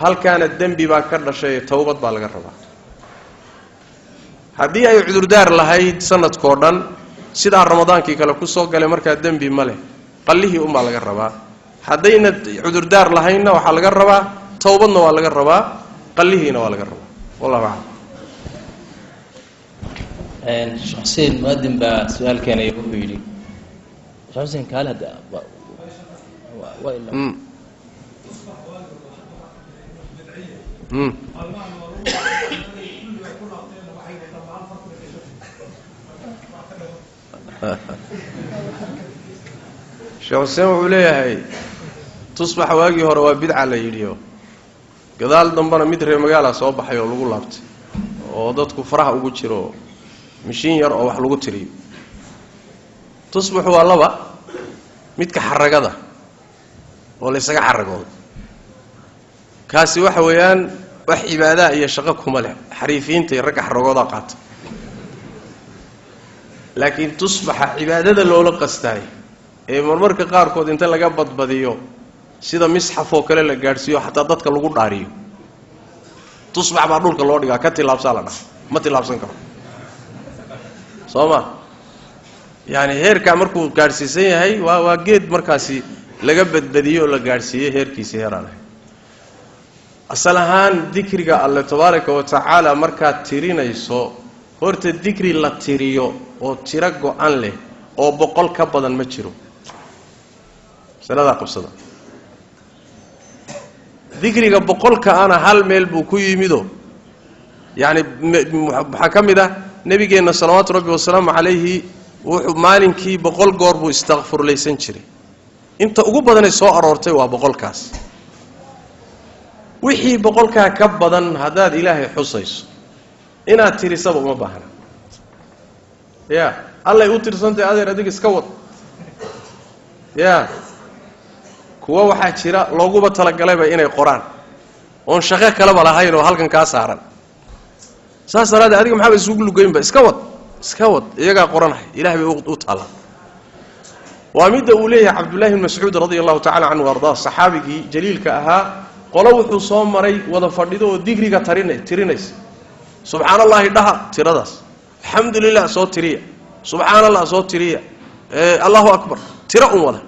halkaana dembi baa ka dhashay, towbad baa laga rabaa. haddii ay cudurdaar lahayd sanadkoo dhan sidaa ramadaankii kale ku soo galay markaa dembi ma leh, qallihii unbaa laga rabaa. haddayna cudurdaar lahaynna waxaa laga rabaa towbadna waa laga rabaa, qallihiina waa laga rabaa. wallahu aclam. sheekh xuseen muadin baa su-aal keenaya, wuxuu yidhi sheekh xuseen kaale hadda sheekh xuseen wuxuu leeyahay tusbax waagii hore waa bidca la yidhiyo gadaal dambana mid reer magaala soo baxay oo lagu laabtay oo dadku faraha ugu jiro mishiin yar oo wax lagu tiriyo. tusbaxu waa laba, midka xaragada oo la ysaga xaragoodo kaasi waxa weeyaan wax cibaadaha iyo shaqo kuma leh, xariifiinta iyo ragga xaragoodaa qaata. laakiin tusbaxa cibaadada loola qastaay ee marmarka qaarkood inta laga badbadiyo sida misxaf oo kale la gaadhsiiyo xataa dadka lagu dhaariyo, tusbax baa dhulka loo dhigaa ka tilaabsaa la dhaha, ma tilaabsan karo soo ma. yacni heerkaa markuu gaadhsiisan yahay waa geed markaasi laga badbadiyo oo la gaadhsiiyey heerkiisa heeraan ahay. asal ahaan dikriga alle tabaaraka wa tacaala markaad tirinayso horta dikri la tiriyo oo tiro go-an leh oo 100 ka badan ma jiro. masaladaa qabsada. dikriga 100ka ana hal meel buu ku yimido, yacni waxaa ka mid ah nebigeenna salawaatu rabbi wasalaamu calayhi wuxuu maalinkii 100 goor buu istakfurlaysan jiray. inta ugu badanay soo aroortay waa 100kaas. wixii 100kaa ka badan haddaad ilaahay xusayso inaad tirisaba uma baahna. ya allay u tirsantay adeer adig iska wad. ya kuwa waxaa jira looguba talagalayba inay qoraan oon shaqo kaleba lahayn oo halkan kaa saaran. saas daraaddeed adiga maxaaba isugu lugaynba, iska wad iyagaa qoranhay, ilahay bay u taala. waa midda uu leeyahay cabdullahi bn mascuud radia allahu tacala canhu ardaa, saxaabigii jaliilka ahaa. qolo wuxuu soo maray wada fadhido oo digriga tirinaysa. subxaan allahi dhaha tiradaas, alxamdu lilah soo tiriya, subxaan allah soo tiriya, allahu akbar, tiro un wada.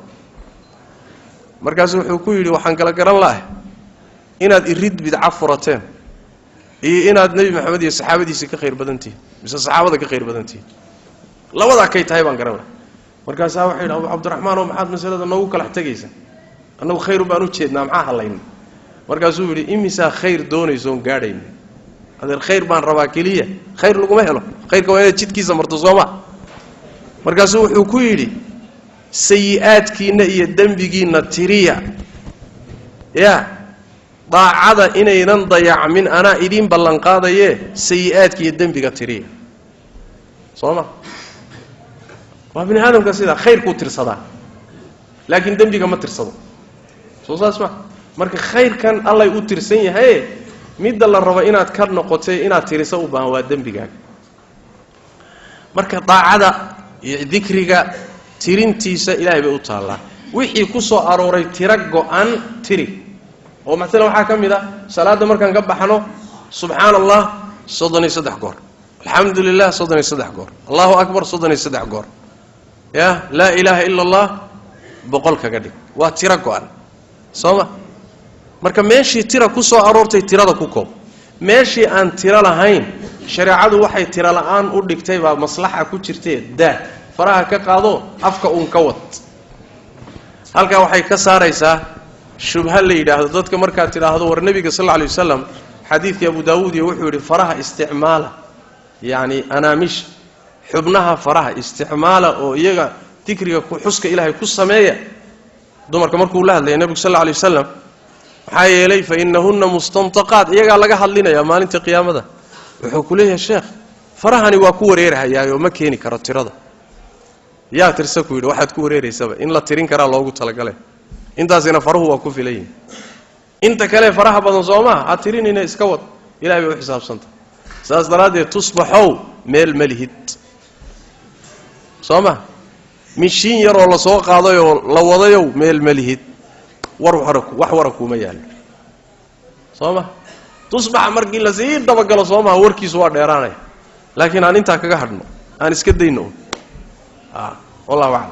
markaasu wuxuu ku yidhi waxaan kala garan lahay inaad irid bidca furateen iyo inaad nebi maxamed iyo saxaabadiisii ka khayr badan tihiin mise saxaabada ka khayr badan tihiin, labadaa kay tahay baan garan lahay. markaasaa waxay yidhi abu cabdiraxmaan oo maxaad masalada noogu kala tegaysa, annagu khayru baan u jeednaa maxaa hallayna. markaasuu yidhi imisaa khayr doonaysoon gaadhayna, adeer khayr baan rabaa keliya, khayr laguma helo, khayrka waa inaad jidkiisa marto sooma. markaasuu wuxuu ku yidhi sayi-aadkiinna iyo dembigiinna tiriya, ya daacada inaynan dayacmin anaa idiin ballanqaadaye sayi-aadka iyo dembiga tiriya soo ma. waa bini aadamka sidaa khayrkuu tirsadaa laakiin dembiga ma tirsado, soo saas ma. marka khayrkan allay u tirsan yahaye midda la rabo inaad ka noqotay inaad tirisa u baahan waa dembigaaga. marka daacada iyo dikriga tirintiisa ilaahay bay u taallaa. wixii ku soo arooray tiro go-an tiri oo maalan waxaa ka mid ah salaadda markaan ka baxno subxaana allah 33 goor, alxamdu lilah 33 goor, allahu akbar 33 goor, ya laa ilaaha ila allah 100 kaga dhig. waa tiro go-an soo ma. marka meeshii tira ku soo aroortay tirada ku koob, meeshii aan tiro lahayn shareecadu waxay tiro la'aan u dhigtay baa maslaxa ku jirtee daa faraha ka qaado afka uun ka wad halkaa waxay ka saaraysaa shubha la yidhaahdo dadka markaad tidhaahdo war nebiga sal alla alay wasalam xadiidkii abu daawuud iyo wuxuu yidhi faraha isticmaala yacni anaamish xubnaha faraha isticmaala oo iyaga dikriga xuska ilaahay ku sameeya dumarka markuu la hadlaya nebigu sal alla alay wasalam maxaa yeelay fa innahunna mustantaqaat iyagaa laga hadlinayaa maalinta qiyaamada wuxuu ku leeyahay sheekh farahani waa ku wareerhayaayoo ma keeni karo tirada yaa tirsa ku yidhi waxaad ku wareeraysaba in la tirin karaa loogu talagalay intaasina faruhu waa ku filan yihin inta kale faraha badan soo maha ha tirinina iska wad ilahay bay u xisaabsanta saas daraaddeed tusbaxow meel ma lihid soo ma mishiin yaroo la soo qaadayoo la wadayow meel ma lihid wax wara kuuma yaallo soo ma tusbaxa markii lasii dabagalo soo maha warkiisu waa dheeraanaya laakiin aan intaa kaga hadhno aan iska dayno wallahu aclam